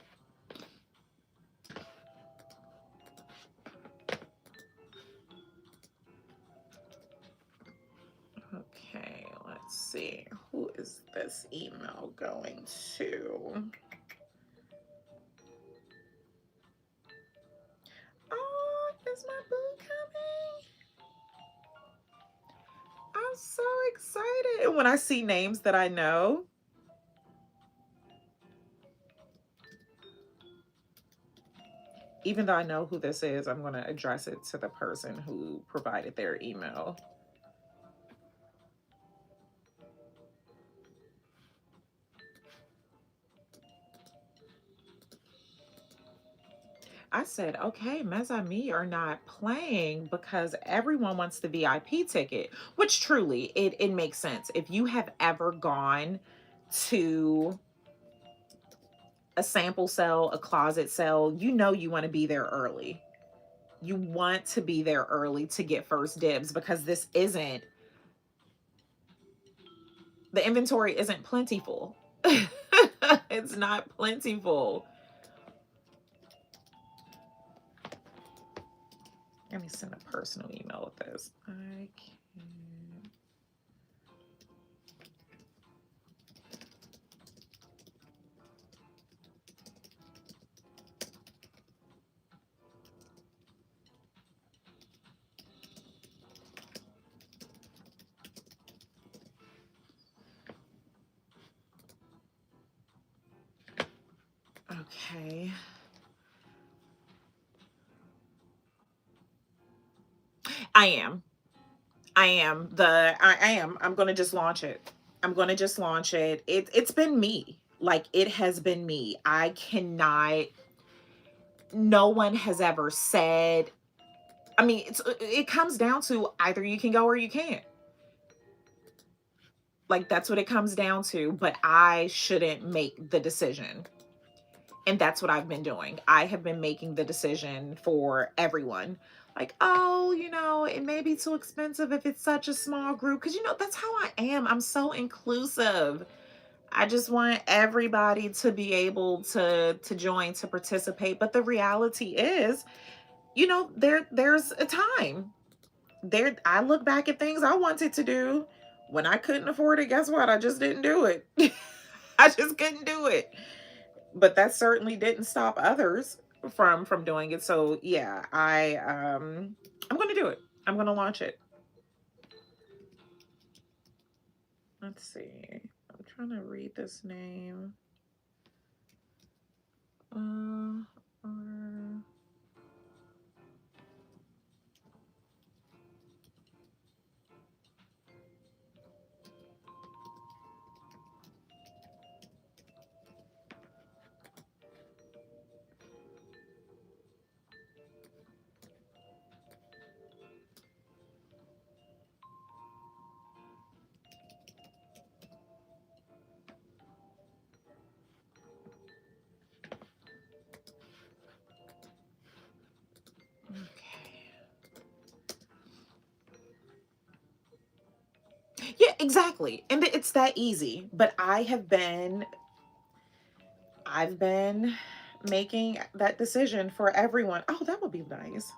Okay, let's see. Who is this email going to? Oh, is my boo coming? I'm so excited when I see names that I know. Even though I know who this is, I'm going to address it to the person who provided their email. I said, okay, Mes Amis are not playing because everyone wants the VIP ticket, which truly, it makes sense. If you have ever gone to a sample sale, a closet sale, you know you want to be there early. You want to be there early to get first dibs because the inventory isn't plentiful. It's not plentiful. Let me send a personal email with this. I can't. Okay. I am. I'm gonna just launch it. I'm gonna just launch it. It's been me. Like it has been me. I cannot, no one has ever said, I mean, it comes down to either you can go or you can't. Like that's what it comes down to, but I shouldn't make the decision. And that's what I've been doing. I have been making the decision for everyone. Like, oh, it may be too expensive if it's such a small group. Because, that's how I am. I'm so inclusive. I just want everybody to be able to join, to participate. But the reality is, there's a time. I look back at things I wanted to do. When I couldn't afford it, guess what? I just didn't do it. I just couldn't do it, but that certainly didn't stop others from doing it. So yeah, I'm gonna do it. I'm gonna launch it. Let's see. I'm trying to read this name. Uh, or... Yeah, exactly. And it's that easy. But I've been making that decision for everyone. Oh, that would be nice.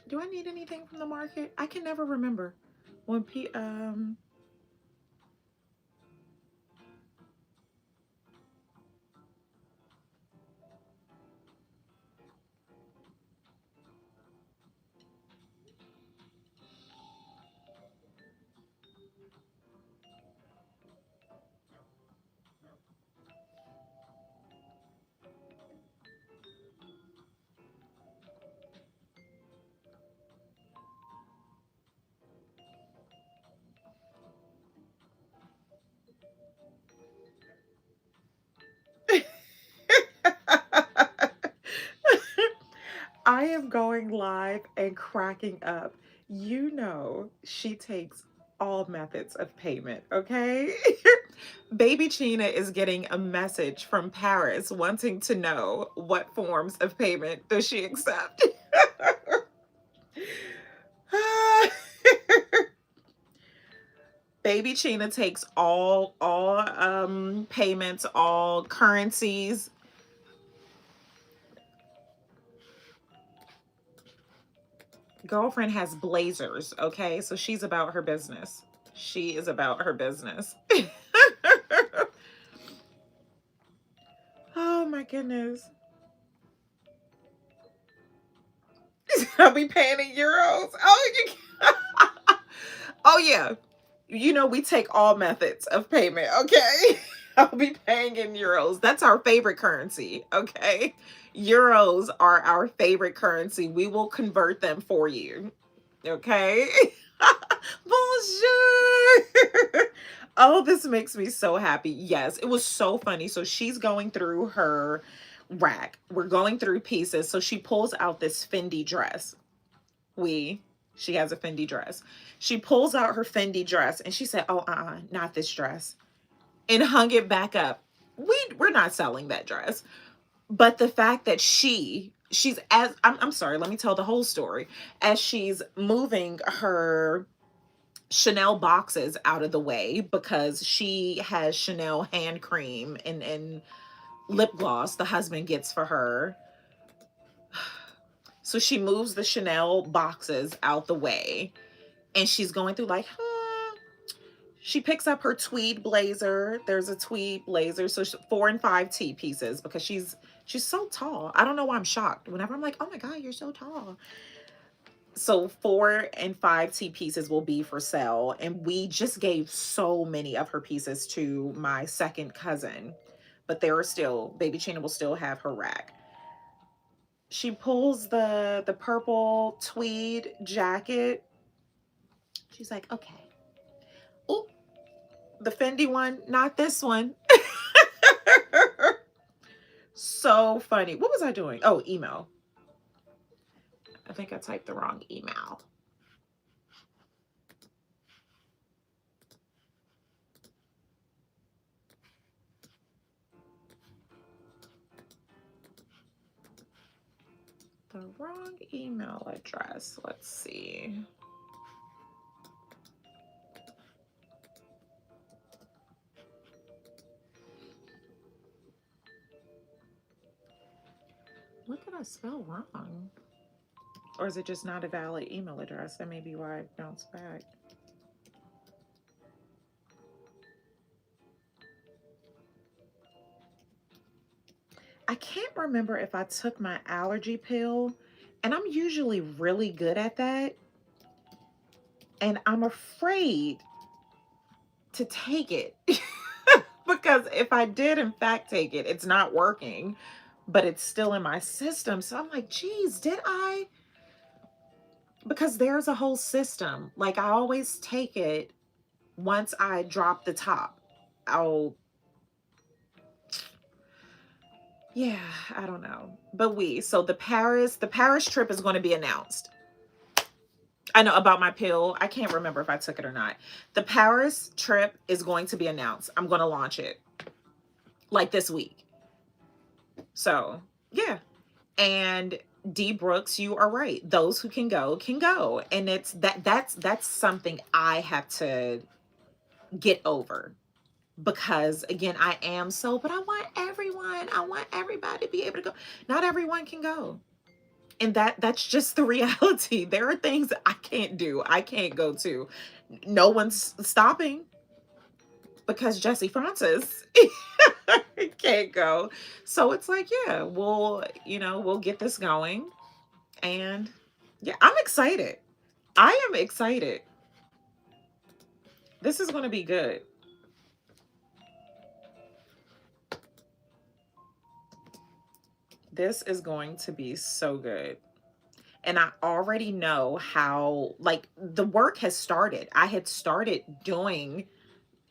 Do I need anything from the market? I can never remember. When I am going live and cracking up. She takes all methods of payment, okay? Baby China is getting a message from Paris wanting to know what forms of payment does she accept. Baby Chena takes all payments, all currencies. Girlfriend has blazers, okay? So she's about her business. She is about her business. Oh my goodness. I'll be paying in euros. Oh, oh yeah. You know, we take all methods of payment, okay? I'll be paying in euros. That's our favorite currency, okay? Euros are our favorite currency. We will convert them for you, okay? Bonjour. Oh, this makes me so happy. Yes, it was so funny. So she's going through her rack. We're going through pieces. So she pulls out this Fendi dress. She has a Fendi dress. She pulls out her Fendi dress and she said, "Oh, not this dress," and hung it back up. We're not selling that dress. But the fact that she's as I'm sorry, let me tell the whole story. As she's moving her Chanel boxes out of the way because she has Chanel hand cream and lip gloss the husband gets for her. So she moves the Chanel boxes out the way and she's going through like, she picks up her tweed blazer. There's a tweed blazer. So 4 and 5 T pieces because she's so tall. I don't know why I'm shocked. Whenever I'm like, oh my God, you're so tall. So 4 and 5 T pieces will be for sale. And we just gave so many of her pieces to my second cousin. But there are still, Baby Chena will still have her rack. She pulls the purple tweed jacket. She's like, okay. Oh, the Fendi one, not this one. So funny. What was I doing? Oh, email. I think I typed the wrong email. The wrong email address. Let's see. What did I spell wrong? Or is it just not a valid email address? That may be why it bounced back. I can't remember if I took my allergy pill, and I'm usually really good at that. And I'm afraid to take it because if I did in fact take it, it's not working, but it's still in my system. So I'm like, geez, did I? Because there's a whole system. Like I always take it once I drop the top. I'll, yeah, I don't know. But so the Paris trip is going to be announced. I know about my pill. I can't remember if I took it or not. The Paris trip is going to be announced. I'm going to launch it like this week. So, yeah. And D Brooks, you are right. Those who can go can go. And that's something I have to get over because again, I am so, but I want everybody to be able to go. Not everyone can go. And that's just the reality. There are things that I can't do. I can't go to. No one's stopping because Jesse Francis can't go. So it's like, yeah, we'll get this going. And yeah, I'm excited. I am excited. This is going to be good. This is going to be so good. And I already know how, like, the work has started. I had started doing,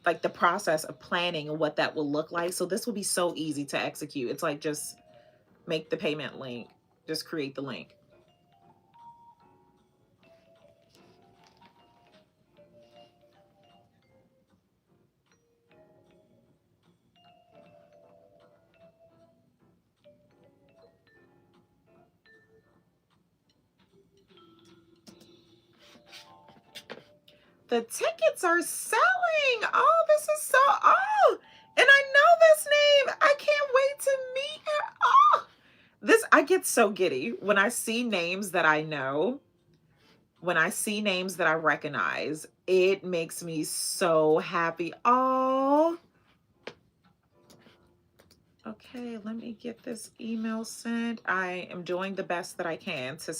like, the process of planning and what that will look like. So this will be so easy to execute. It's like, just make the payment link, just create the link. The tickets are selling. Oh, this is so, oh, and I know this name. I can't wait to meet her. Oh, this, I get so giddy when I see names that I know, when I see names that I recognize. It makes me so happy. Oh, okay, let me get this email sent. I am doing the best that I can to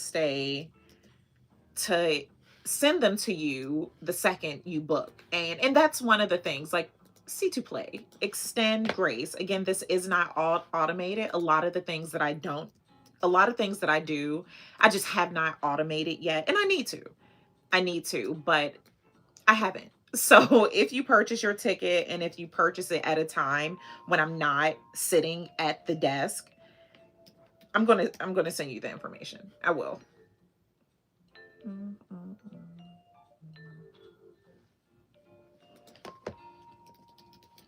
send them to you the second you book. And that's one of the things, like, see to play, extend grace. Again, this is not all automated. A lot of things that I do, I just have not automated yet. And I need to, but I haven't. So if you purchase your ticket and if you purchase it at a time when I'm not sitting at the desk, I'm gonna send you the information. I will. Mm, mm, mm.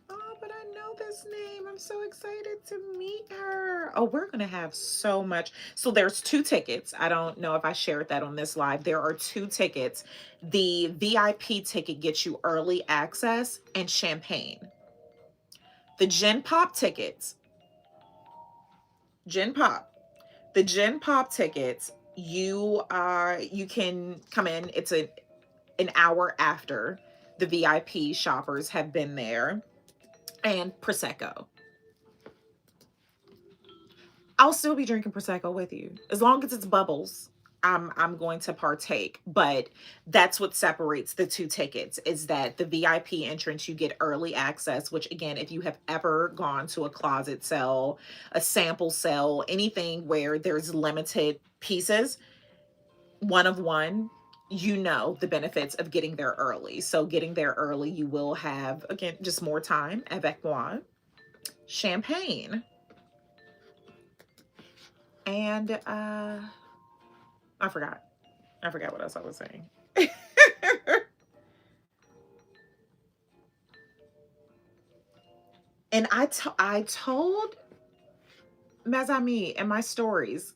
Oh, but I know this name. I'm so excited to meet her. Oh, we're gonna have so much. So there's two tickets. I don't know if I shared that on this live. There are two tickets. The VIP ticket gets you early access and champagne. The Gen Pop tickets, Gen Pop. The Gen Pop tickets, you can come in. It's an hour after the VIP shoppers have been there, and Prosecco. I'll still be drinking Prosecco with you. As long as it's bubbles, I'm going to partake. But that's what separates the two tickets, is that the VIP entrance, you get early access, which again, if you have ever gone to a closet sale, a sample sale, anything where there's limited pieces, one of one, you know the benefits of getting there early. So getting there early, you will have, again, just more time, avec moi, champagne, and I forgot. I forgot what else I was saying. And I told mes amis in my stories,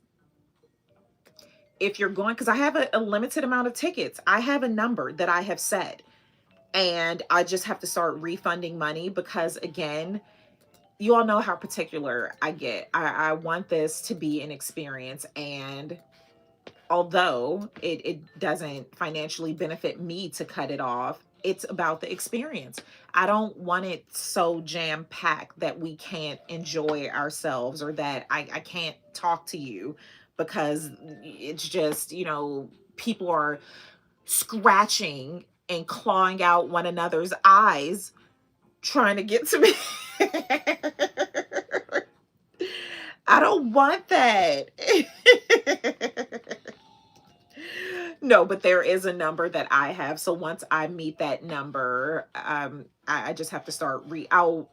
if you're going, because I have a limited amount of tickets, I have a number that I have set, and I just have to start refunding money because, again, you all know how particular I get. I want this to be an experience, and although it doesn't financially benefit me to cut it off, it's about the experience. I don't want it so jam packed that we can't enjoy ourselves, or that I can't talk to you because it's just, people are scratching and clawing out one another's eyes trying to get to me. I don't want that. No, but there is a number that I have. So once I meet that number, I just have to I'll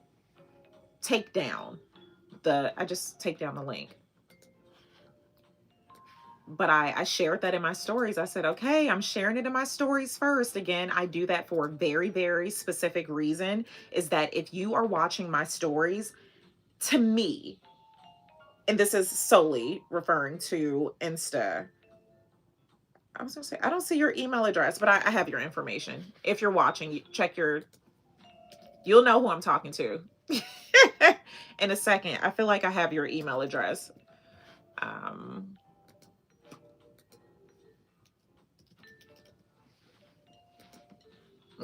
take down I just take down the link. But I shared that in my stories. I said, okay, I'm sharing it in my stories first. Again, I do that for a very, very specific reason, is that if you are watching my stories, to me, and this is solely referring to Insta, I was gonna say, I don't see your email address, but I have your information. If you're watching, you'll know who I'm talking to. In a second. I feel like I have your email address.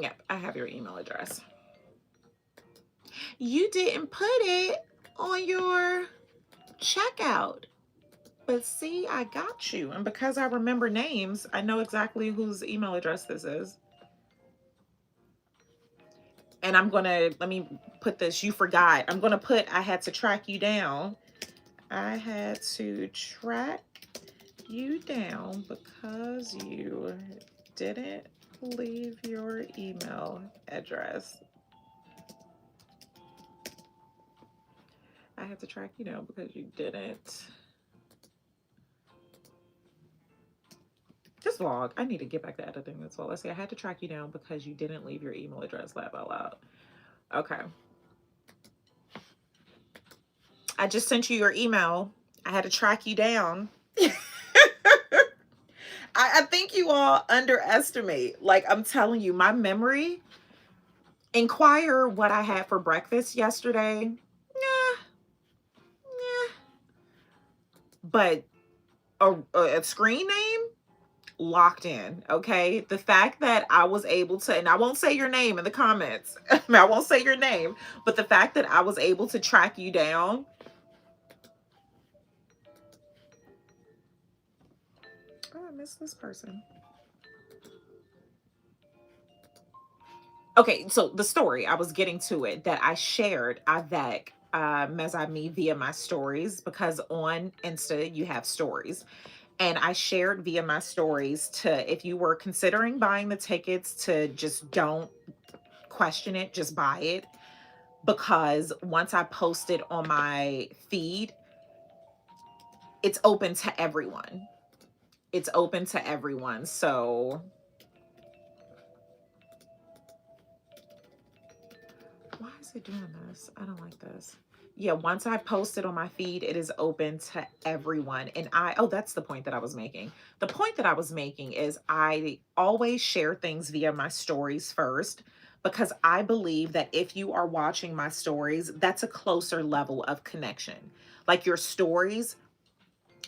Yep, I have your email address. You didn't put it on your checkout. But see, I got you. And because I remember names, I know exactly whose email address this is. And let me put this, you forgot. I had to track you down. I had to track you down because you didn't leave your email address. I had to track you down because you didn't. This vlog, I need to get back to editing this well. Let's see, I had to track you down because you didn't leave your email address, laugh out loud. Okay. I just sent you your email. I had to track you down. I think you all underestimate. Like, I'm telling you, my memory. Inquire what I had for breakfast yesterday. Nah, nah. But a screen name locked in. Okay. The fact that I was able to, and I won't say your name in the comments. I won't say your name, but the fact that I was able to track you down. Oh, I missed this person. Okay, so the story, I was getting to it, that I shared avec mes amis via my stories, because on Insta you have stories. And I shared via my stories to, if you were considering buying the tickets, to just don't question it, just buy it. Because once I post it on my feed, it's open to everyone. It's open to everyone. So why is it doing this? I don't like this. Yeah, once I post it on my feed, it is open to everyone. And oh, that's the point that I was making. The point that I was making is I always share things via my stories first, because I believe that if you are watching my stories, that's a closer level of connection. Like, your stories,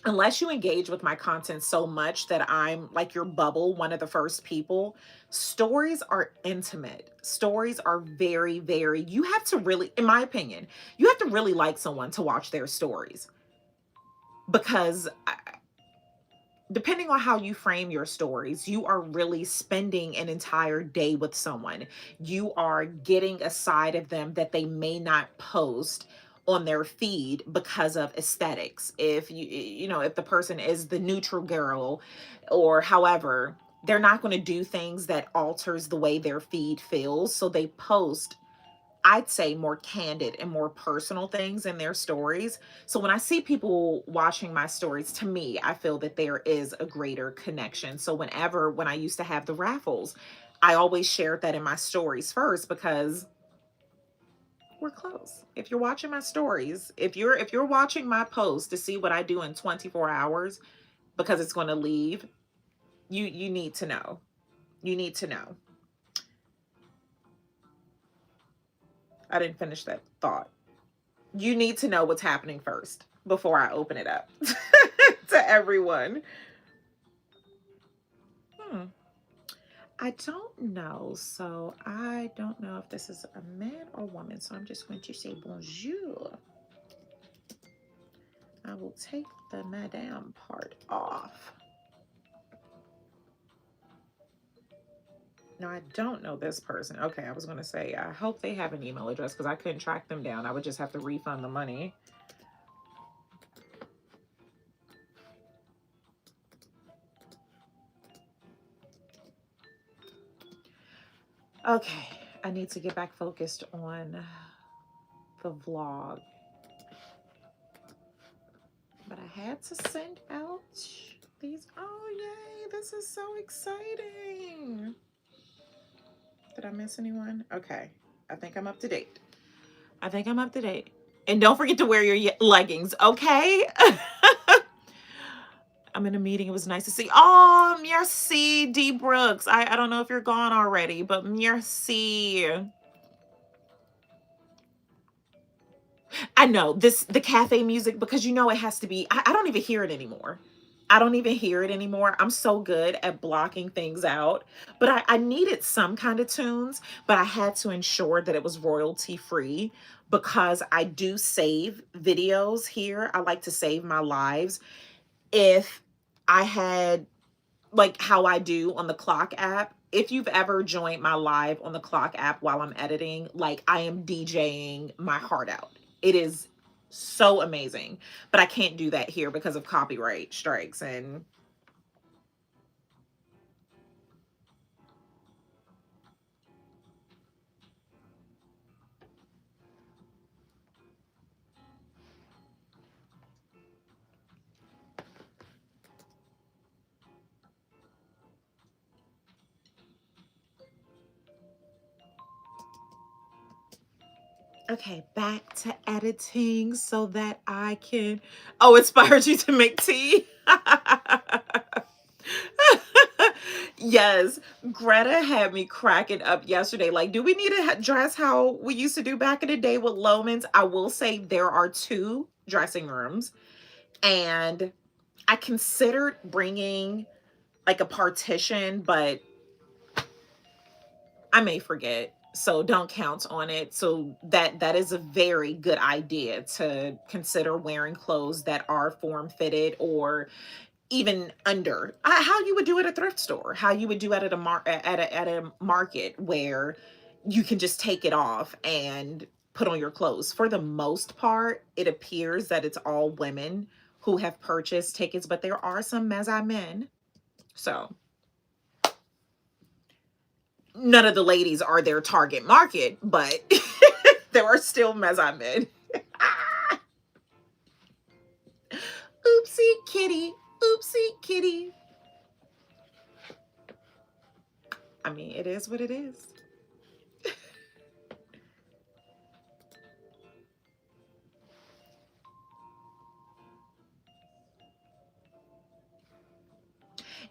unless you engage with my content so much that I'm like your bubble, one of the first people, stories are intimate. Stories are very, very, you have to really, in my opinion, you have to really like someone to watch their stories. Because depending on how you frame your stories, you are really spending an entire day with someone. You are getting a side of them that they may not post on their feed because of aesthetics. If if the person is the neutral girl, or however, they're not going to do things that alters the way their feed feels. So they post, I'd say, more candid and more personal things in their stories. So when I see people watching my stories, to me, I feel that there is a greater connection. So when I used to have the raffles, I always shared that in my stories first, because we're close. If you're watching my stories, if you're watching my post to see what I do in 24 hours, because it's going to leave, you need to know. You need to know. I didn't finish that thought. You need to know what's happening first before I open it up to everyone. Hmm. I don't know. So I don't know if this is a man or woman. So I'm just going to say bonjour. I will take the madame part off. No, I don't know this person. Okay, I was going to say, I hope they have an email address, because I couldn't track them down. I would just have to refund the money. Okay, I need to get back focused on the vlog. But I had to send out these. Oh, yay, this is so exciting. Did I miss anyone? Okay, I think I'm up to date. I think I'm up to date. And don't forget to wear your leggings, okay? I'm in a meeting. It was nice to see. Oh, merci, D. Brooks. I don't know if you're gone already, but merci. I know the cafe music, because it has to be. I don't even hear it anymore. I don't even hear it anymore. I'm so good at blocking things out. But I needed some kind of tunes, but I had to ensure that it was royalty free, because I do save videos here. I like to save my lives. If I had, like how I do on the Clock app, if you've ever joined my live on the Clock app while I'm editing, like, I am DJing my heart out. It is so amazing. But I can't do that here because of copyright strikes. And okay, back to editing so that I can, oh, inspired you to make tea. Yes, Greta had me cracking up yesterday. Like, do we need to dress how we used to do back in the day with Lomans? I will say there are two dressing rooms, and I considered bringing like a partition, but I may forget. So don't count on it. So that is a very good idea to consider wearing clothes that are form fitted or even under how you would do at a thrift store, how you would do it at a market where you can just take it off and put on your clothes. For the most part, it appears that it's all women who have purchased tickets, but there are some mezzi men. So none of the ladies are their target market, but there are still mezzi men. Oopsie kitty, oopsie kitty. I mean, it is what it is.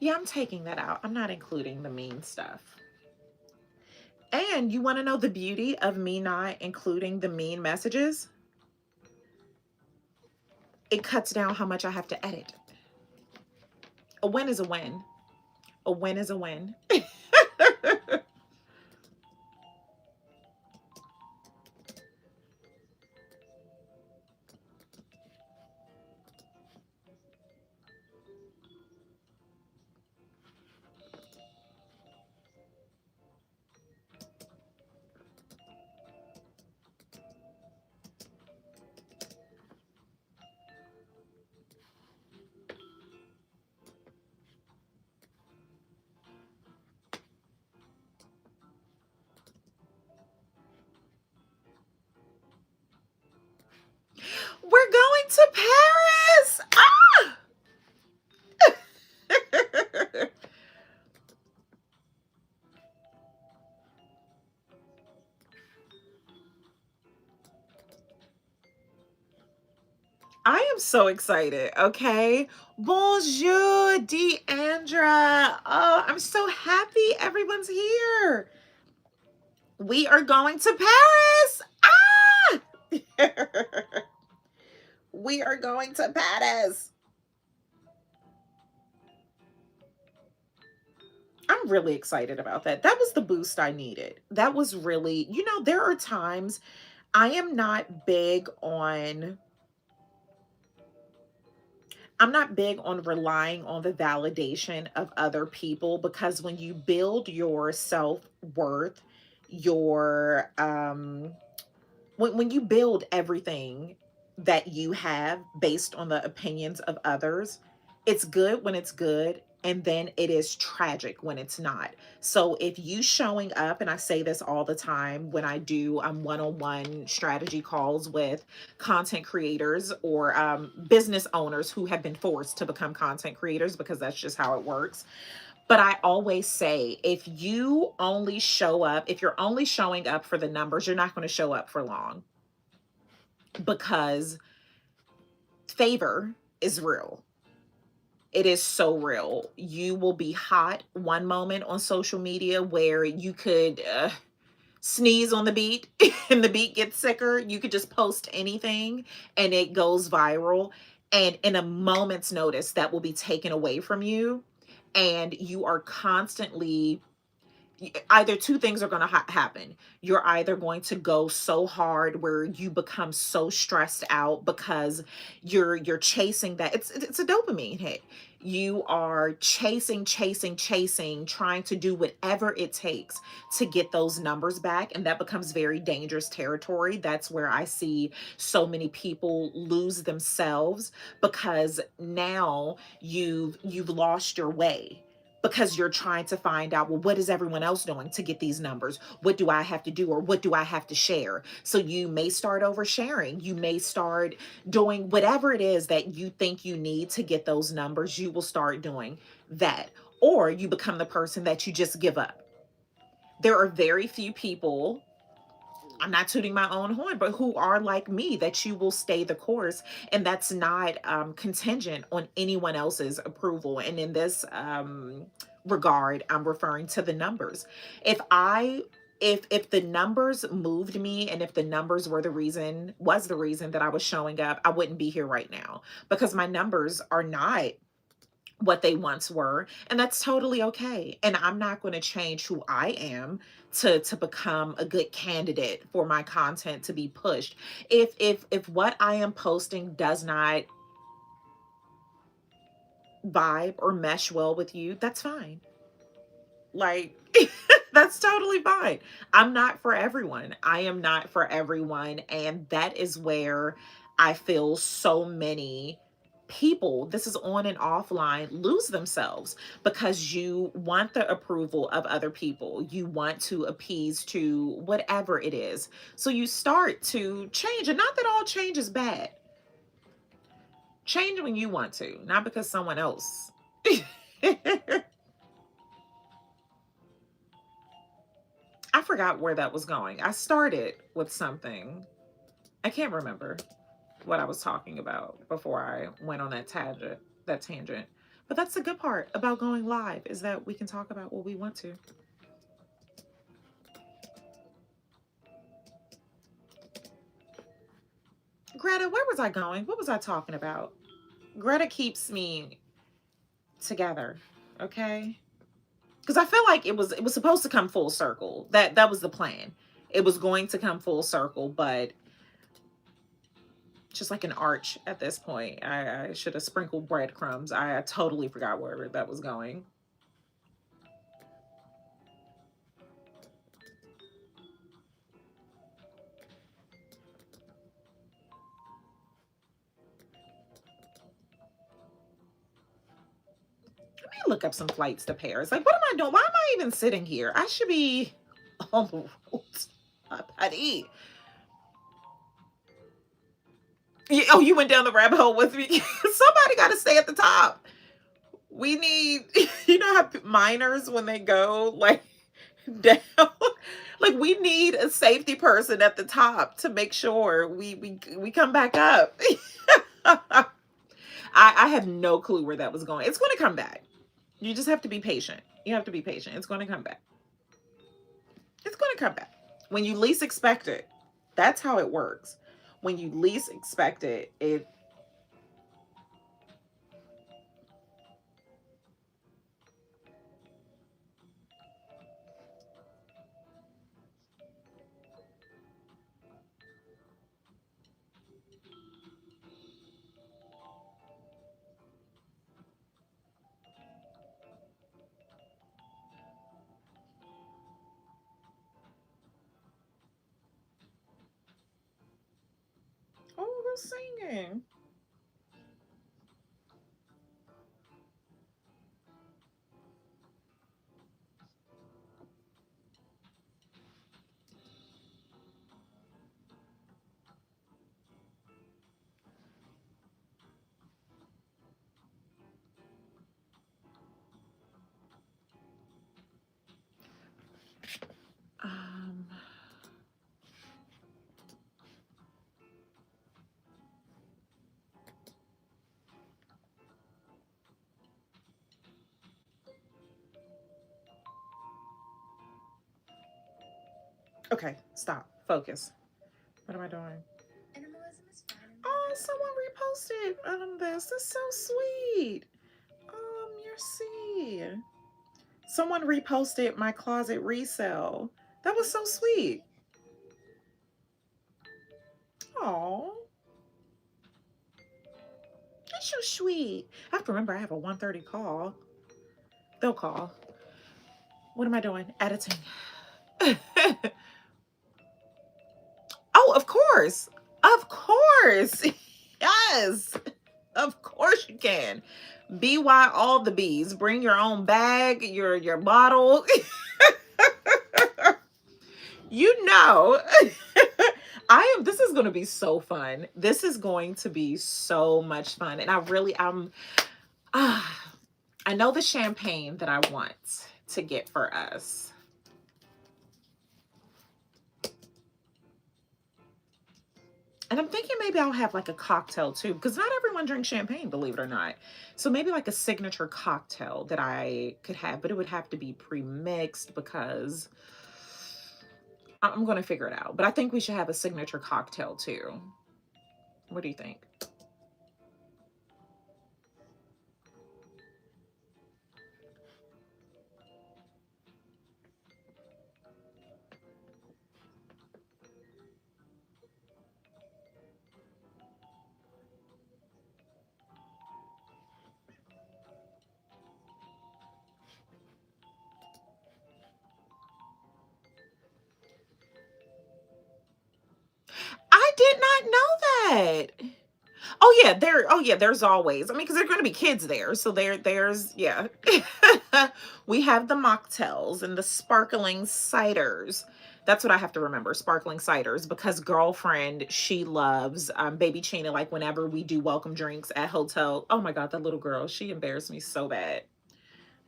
Yeah, I'm taking that out. I'm not including the mean stuff. And you want to know the beauty of me not including the mean messages? It cuts down how much I have to edit. A win is a win. A win is a win. We're going to Paris. Ah! I am so excited. Okay. Bonjour, Deandra. Oh, I'm so happy everyone's here. We are going to Paris. Ah! We are going to Paris. I'm really excited about that. That was the boost I needed. That was really, there are times I am not big on I'm not big on relying on the validation of other people, because when you build your self-worth, your when you build everything that you have based on the opinions of others, it's good when it's good, and then it is tragic when it's not. So if you showing up, and I say this all the time when I do one-on-one strategy calls with content creators or business owners who have been forced to become content creators, because that's just how it works. But I always say, if you only show up, if you're only showing up for the numbers, you're not going to show up for long, because favor is real. It is so real. You will be hot one moment on social media where you could sneeze on the beat and the beat gets sicker. You could just post anything and it goes viral. And in a moment's notice, that will be taken away from you. And you are constantly, either two things are going to happen. You're either going to go so hard where you become so stressed out because you're chasing that. It's a dopamine hit. You are chasing, trying to do whatever it takes to get those numbers back, and that becomes very dangerous territory. That's where I see so many people lose themselves, because now you've lost your way, because you're trying to find out, well, what is everyone else doing to get these numbers? What do I have to do, or what do I have to share? So you may start oversharing. You may start doing whatever it is that you think you need to get those numbers. You will start doing that. Or you become the person that you just give up. There are very few people, I'm not tooting my own horn, but who are like me, that you will stay the course, and that's not contingent on anyone else's approval. And in this regard, I'm referring to the numbers. If the numbers moved me, and if the numbers were the reason that I was showing up, I wouldn't be here right now, because my numbers are not what they once were, and that's totally okay. And I'm not going to change who I am to become a good candidate for my content to be pushed. If what I am posting does not vibe or mesh well with you, that's fine. Like, that's totally fine. I'm not for everyone. I am not for everyone. And that is where I feel so many people, this is on and offline, lose themselves, because you want the approval of other people. You want to appease to whatever it is. So you start to change. And not that all change is bad. Change when you want to, not because someone else. I forgot where that was going. I started with something. I can't remember what I was talking about before I went on that tangent. But that's the good part about going live, is that we can talk about what we want to. Greta, where was I going? What was I talking about? Greta keeps me together, okay? Because I feel like it was supposed to come full circle. That was the plan. It was going to come full circle, but just like an arch at this point. I should have sprinkled breadcrumbs. I totally forgot where that was going. Let me look up some flights to Paris. Like, what am I doing? Why am I even sitting here? I should be on the road. Paris. Oh, you went down the rabbit hole with me. Somebody got to stay at the top. We need, you know how minors, when they go like down, like, we need a safety person at the top to make sure we come back up. I have no clue where that was going. It's going to come back. You just have to be patient. You have to be patient. It's going to come back. It's going to come back when you least expect it. That's how it works. When you least expect it, oh, who's singing? Um, okay, stop. Focus. What am I doing? Oh, someone reposted this. That's so sweet. Merci. Someone reposted my closet resale. That was so sweet. Oh, that's so sweet. I have to remember I have a 1:30 call. They'll call. What am I doing? Editing. Oh, of course. Of course. Yes. Of course you can. BY all the bees. Bring your own bag, your bottle. You know. This is going to be so fun. This is going to be so much fun. And I know the champagne that I want to get for us. And I'm thinking maybe I'll have like a cocktail too, because not everyone drinks champagne, believe it or not. So maybe like a signature cocktail that I could have, but it would have to be pre-mixed because I'm going to figure it out. But I think we should have a signature cocktail too. What do you think? I did not know that. Oh yeah, there's always. I mean, because there's going to be kids there, so there's yeah. We have the mocktails and the sparkling ciders. That's what I have to remember, sparkling ciders, because girlfriend, she loves baby Chena. Like whenever we do welcome drinks at hotel. Oh my God, that little girl, she embarrassed me so bad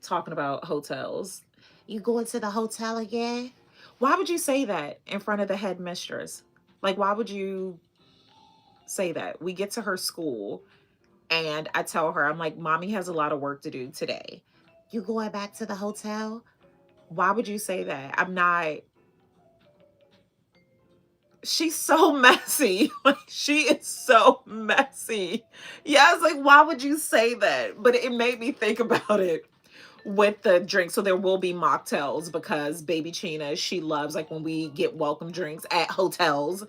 talking about hotels. You going to the hotel again? Why would you say that in front of the headmistress? Like, why would you say that? We get to her school and I tell her, I'm like, Mommy has a lot of work to do today. You going back to the hotel? Why would you say that? I'm not. She's so messy. Like, she is so messy. Yeah, I was like, why would you say that? But it made me think about it with the drink. So there will be mocktails because baby Chena, she loves like when we get welcome drinks at hotels,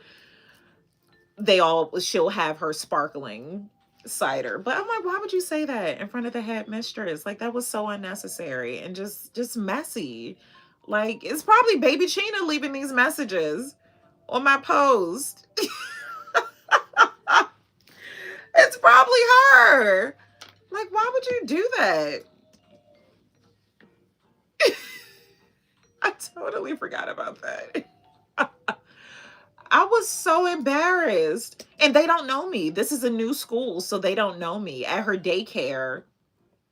she'll have her sparkling cider. But I'm like, why would you say that in front of the headmistress? Like that was so unnecessary and just messy. Like it's probably baby Chena leaving these messages on my post. It's probably her. Like, why would you do that? I totally forgot about that. I was so embarrassed. And they don't know me. This is a new school, so they don't know me. At her daycare,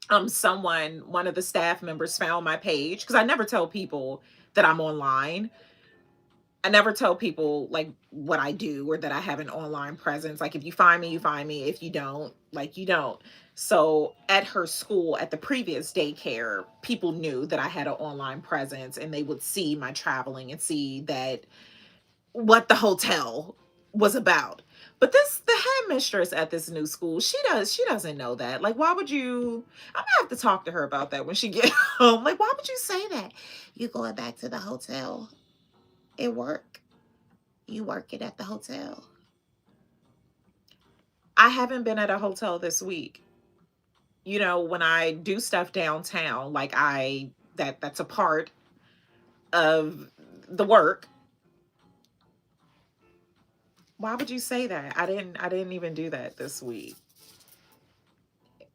one of the staff members found my page because I never tell people that I'm online. I never tell people like what I do or that I have an online presence. Like if you find me, you find me. If you don't, like you don't. So at her school, at the previous daycare, people knew that I had an online presence and they would see my traveling and see that what the hotel was about. But the headmistress at this new school, she doesn't know that. Like, why would you? I'm gonna have to talk to her about that when she get home. Like, why would you say that? You going back to the hotel at work? You working at the hotel? I haven't been at a hotel this week. You know, when I do stuff downtown, like that's a part of the work. Why would you say that? I didn't even do that this week.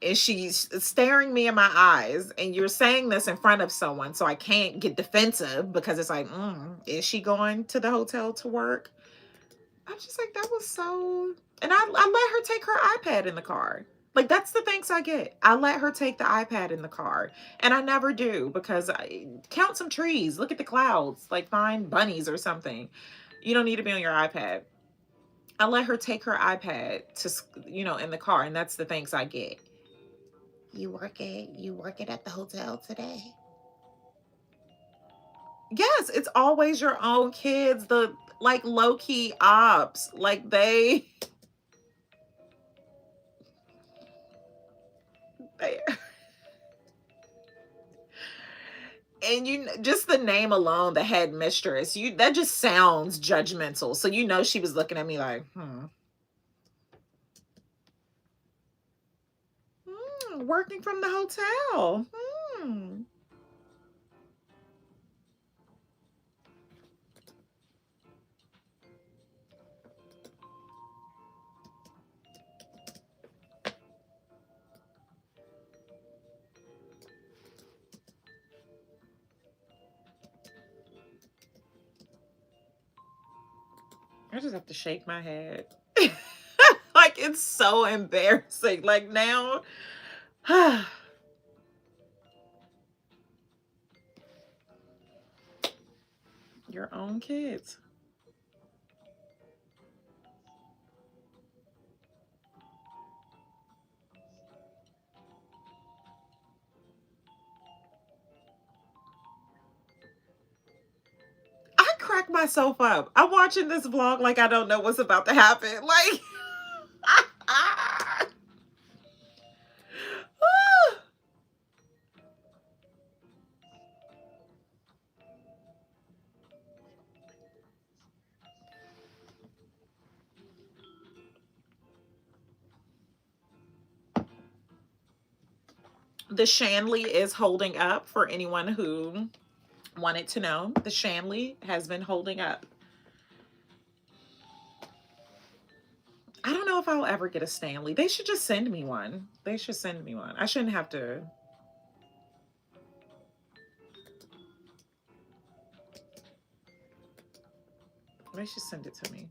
And she's staring me in my eyes and you're saying this in front of someone so I can't get defensive because it's like is she going to the hotel to work? I'm just like that was so. And I let her take her iPad in the car. Like that's the thanks I get. I let her take the iPad in the car and I never do because I count some trees, look at the clouds, like find bunnies or something. You don't need to be on your iPad. I let her take her iPad to in the car and that's the thanks I get. You working at the hotel today? Yes, it's always your own kids, the like low key ops. Like they and just the name alone, the headmistress, that just sounds judgmental. So she was looking at me like, working from the hotel. I just have to shake my head. Like it's so embarrassing. Like now, your own kids. crack myself up. I'm watching this vlog like I don't know what's about to happen. Like, the Shanley is holding up for anyone who wanted to know. The Shanley has been holding up. I don't know if I'll ever get a Stanley. They should just send me one. They should send me one. I shouldn't have to. They should send it to me.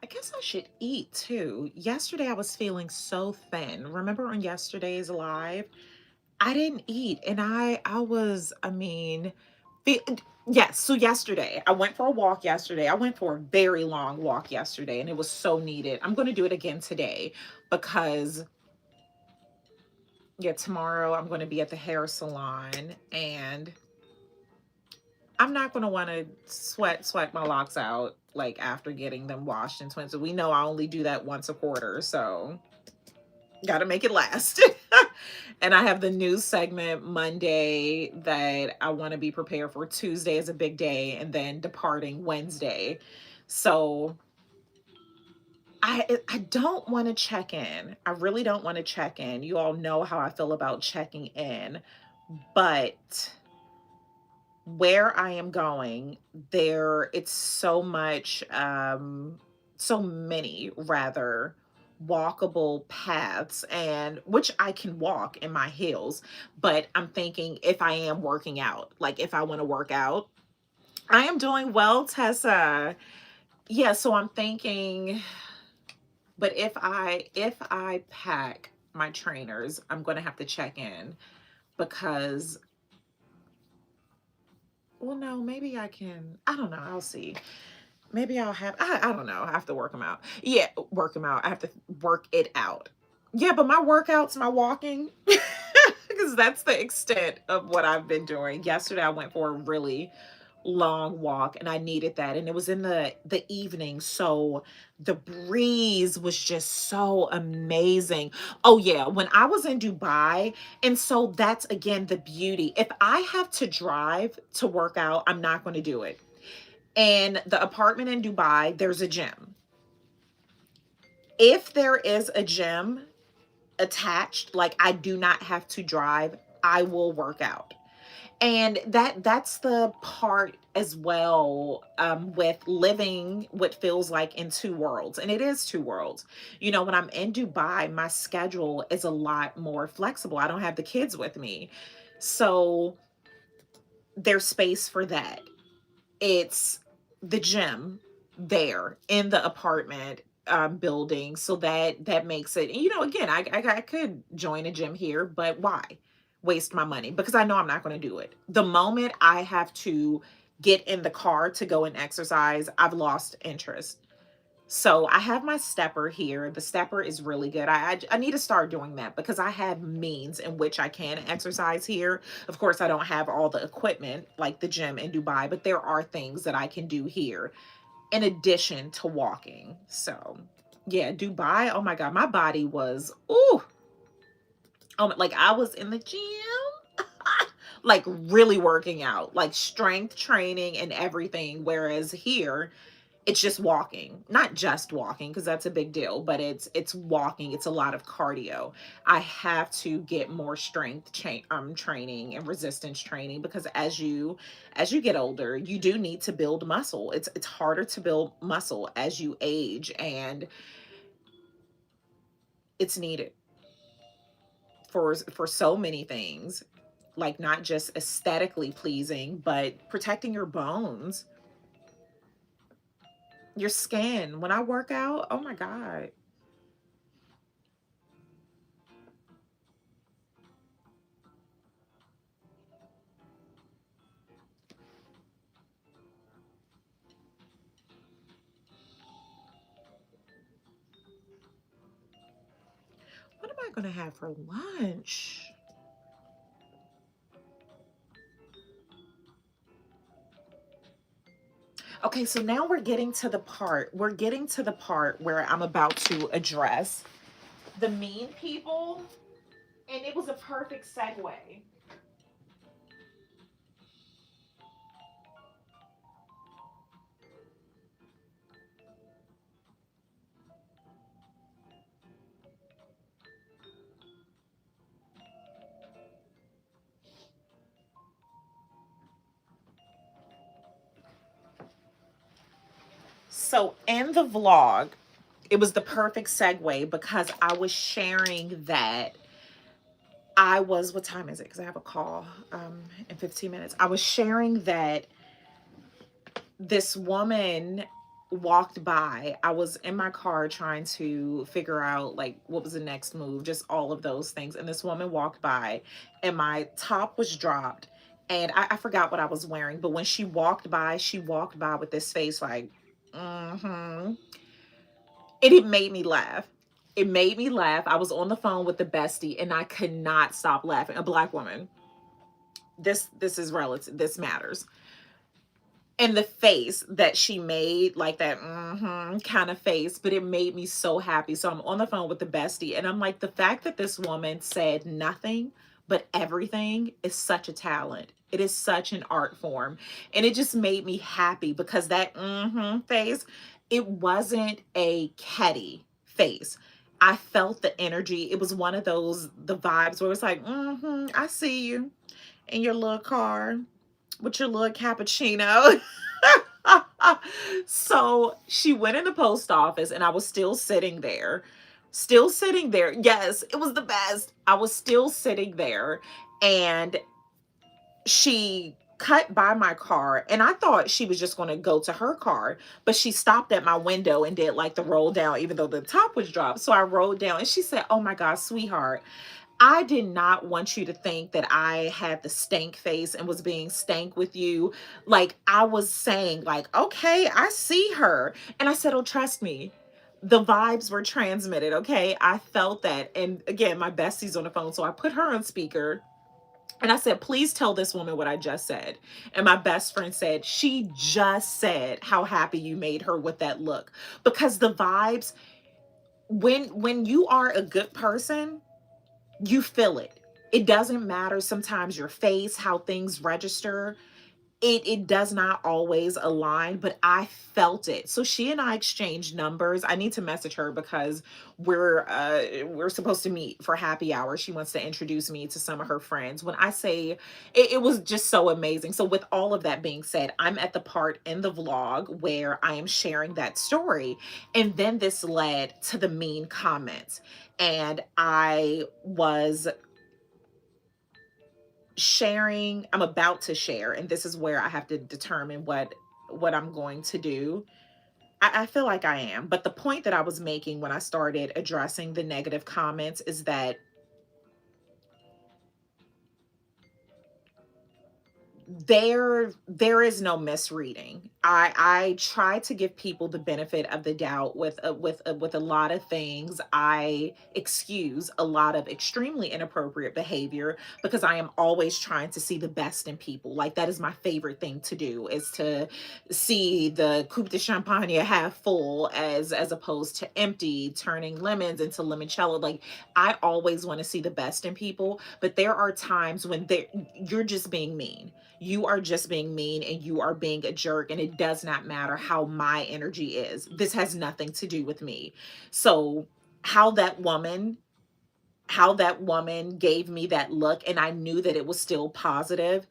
I guess I should eat too. Yesterday I was feeling so thin. Remember on yesterday's live? I didn't eat and I mean, fe- yes, so yesterday I went for a walk yesterday. I went for a very long walk yesterday and it was so needed. I'm going to do it again today because yeah, tomorrow I'm going to be at the hair salon and I'm not going to want to sweat my locks out like after getting them washed and twinsed. We know I only do that once a quarter, so got to make it last. And I have the news segment Monday that I want to be prepared for. Tuesday is a big day and then departing Wednesday. So I don't want to check in. I really don't want to check in. You all know how I feel about checking in, but where I am going, it's so much, so many rather walkable paths and which I can walk in my heels, but I'm thinking if I am working out, like if I want to work out, I am doing well, Tessa. Yeah, so I'm thinking, but if I pack my trainers, I'm going to have to check in because well, no, maybe I can. I don't know. I'll see. Maybe I'll have, I don't know. I have to work them out. Yeah, work them out. I have to work it out. Yeah, but my workouts, my walking, because that's the extent of what I've been doing. Yesterday, I went for a really long walk and I needed that. And it was in the evening. So the breeze was just so amazing. Oh yeah, when I was in Dubai, and so that's again the beauty. If I have to drive to work out, I'm not going to do it. And the apartment in Dubai, there's a gym. If there is a gym attached, like I do not have to drive, I will work out. And that's the part as well, with living what feels like in two worlds, and it is two worlds. You know, when I'm in Dubai, my schedule is a lot more flexible. I don't have the kids with me, so there's space for that. It's the gym there in the apartment building, so that makes it, you know, again, I could join a gym here, but why waste my money? Because I know I'm not going to do it. The moment I have to get in the car to go and exercise, I've lost interest. So I have my stepper here. The stepper is really good. I need to start doing that because I have means in which I can exercise here. Of course, I don't have all the equipment like the gym in Dubai, but there are things that I can do here in addition to walking. So yeah, Dubai, oh my God, my body was, ooh, oh, like I was in the gym, like really working out, like strength training and everything. Whereas here, it's just walking, not just walking because that's a big deal, but it's walking. It's a lot of cardio. I have to get more strength training and resistance training because as you get older, you do need to build muscle. It's harder to build muscle as you age, and it's needed for so many things, like not just aesthetically pleasing, but protecting your bones, your skin. When I work out, oh my God. going to have for lunch? Okay, so now we're getting to the part where I'm about to address the mean people, and it was a perfect segue. So in the vlog, it was the perfect segue because I was sharing that what time is it? Because I have a call in 15 minutes. I was sharing that this woman walked by. I was in my car trying to figure out like what was the next move, just all of those things. And this woman walked by and my top was dropped. And I forgot what I was wearing, but when she walked by with this face like, mm-hmm. It made me laugh. It made me laugh. I was on the phone with the bestie and I could not stop laughing. A black woman. This is relative. This matters. And the face that she made, like that kind of face, but it made me so happy. So I'm on the phone with the bestie and I'm like, the fact that this woman said nothing but everything is such a talent. It is such an art form. And it just made me happy because that face, it wasn't a catty face. I felt the energy. It was one of those, the vibes where it's like, I see you in your little car with your little cappuccino. So she went in the post office and I was still sitting there. Still sitting there. Yes, it was the best. I was still sitting there and she cut by my car and I thought she was just going to go to her car, but she stopped at my window and did like the roll down even though the top was dropped. So I rolled down and she said, "Oh my God, sweetheart, I did not want you to think that I had the stank face and was being stank with you." Like I was saying like, "Okay, I see her." And I said, "Oh, trust me. The vibes were transmitted, okay? I felt that." And again, my bestie's on the phone, so I put her on speaker. And I said, "Please tell this woman what I just said." And my best friend said, "She just said how happy you made her with that look." Because the vibes, when you are a good person, you feel it. It doesn't matter sometimes your face, how things register. It does not always align, but I felt it. So she and I exchanged numbers. I need to message her because we're supposed to meet for happy hour. She wants to introduce me to some of her friends. When I say it was just so amazing. So with all of that being said, I'm at the part in the vlog where I am sharing that story. And then this led to the mean comments. And I'm about to share, and this is where I have to determine what I'm going to do. I feel like I am, but the point that I was making when I started addressing the negative comments is that there is no misreading. I try to give people the benefit of the doubt with a lot of things. I excuse a lot of extremely inappropriate behavior because I am always trying to see the best in people. Like that is my favorite thing to do, is to see the coupe de champagne half full as opposed to empty, turning lemons into limoncello. Like I always want to see the best in people, but there are times when you're just being mean. You are just being mean and you are being a jerk, and it does not matter how my energy is. This has nothing to do with me. So how that woman how that woman gave me that look and I knew that it was still positive,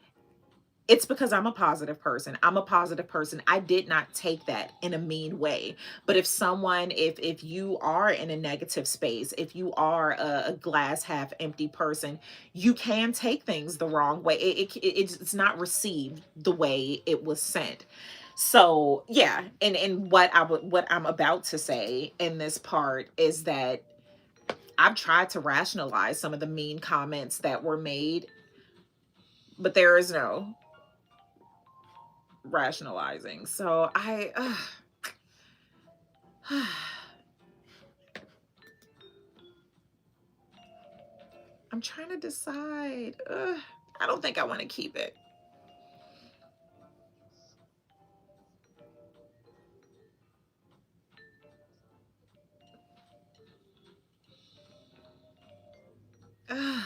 it's because I'm a positive person. I'm a positive person. I did not take that in a mean way. But if you are in a negative space, if you are a glass half empty person, you can take things the wrong way. It's not received the way it was sent. So yeah, and what I'm about to say in this part is that I've tried to rationalize some of the mean comments that were made, but there is no rationalizing. So I'm trying to decide. Ugh, I don't think I want to keep it. Ugh.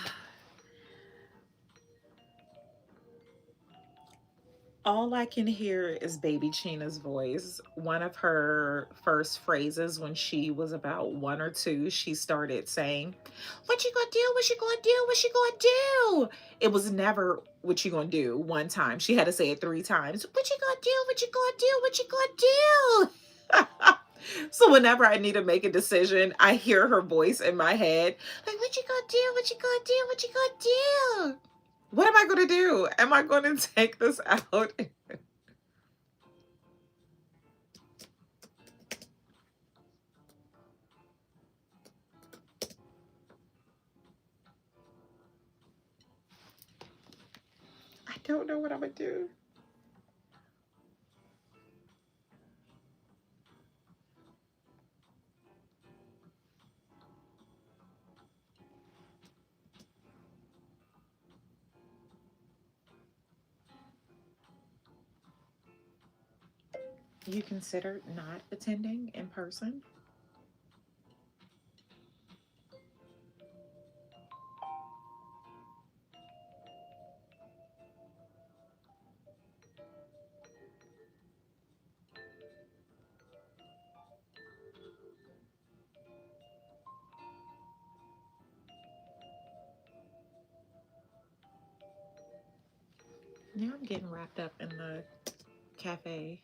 All I can hear is baby China's voice. One of her first phrases when she was about 1 or 2, she started saying, "What you gonna do? What you gonna do? What you gonna do?" It was never "What you gonna do" one time. She had to say it 3 times. "What you gonna do? What you gonna do? What you gonna do?" So whenever I need to make a decision, I hear her voice in my head, like, "What you gonna do? What you gonna do? What you gonna do?" What am I going to do? Am I going to take this out? I don't know what I'm going to do. You considered not attending in person? Now I'm getting wrapped up in the cafe.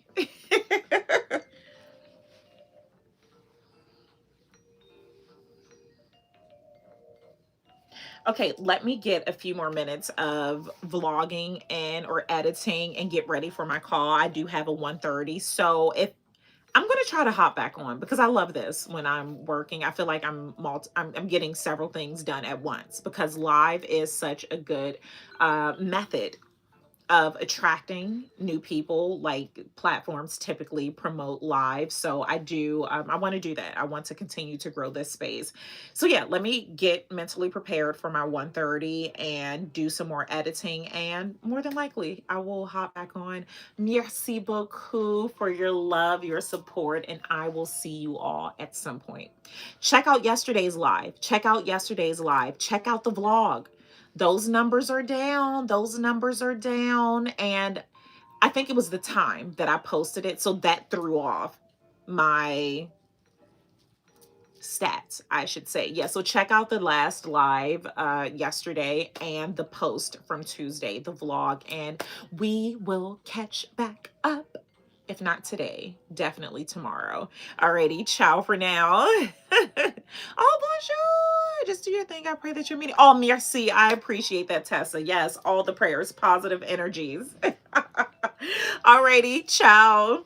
Okay, let me get a few more minutes of vlogging and or editing and get ready for my call. I do have a 1:30. So if I'm going to try to hop back on because I love this when I'm working. I feel like I'm getting several things done at once because live is such a good method of attracting new people. Like platforms typically promote live, so I want to do that. I want to continue to grow this space. So yeah, let me get mentally prepared for my 1:30 and do some more editing, and more than likely I will hop back on. Merci beaucoup for your love, your support, and I will see you all at some point. Check out yesterday's live. Check out yesterday's live. Check out the vlog. Those numbers are down. Those numbers are down. And I think it was the time that I posted it. So that threw off my stats, I should say. Yeah, so check out the last live yesterday and the post from Tuesday, the vlog, and we will catch back up. If not today, definitely tomorrow. Alrighty, ciao for now. Oh, bonjour. Just do your thing. I pray that you're meeting. Oh, merci. I appreciate that, Tessa. Yes, all the prayers, positive energies. Alrighty, ciao.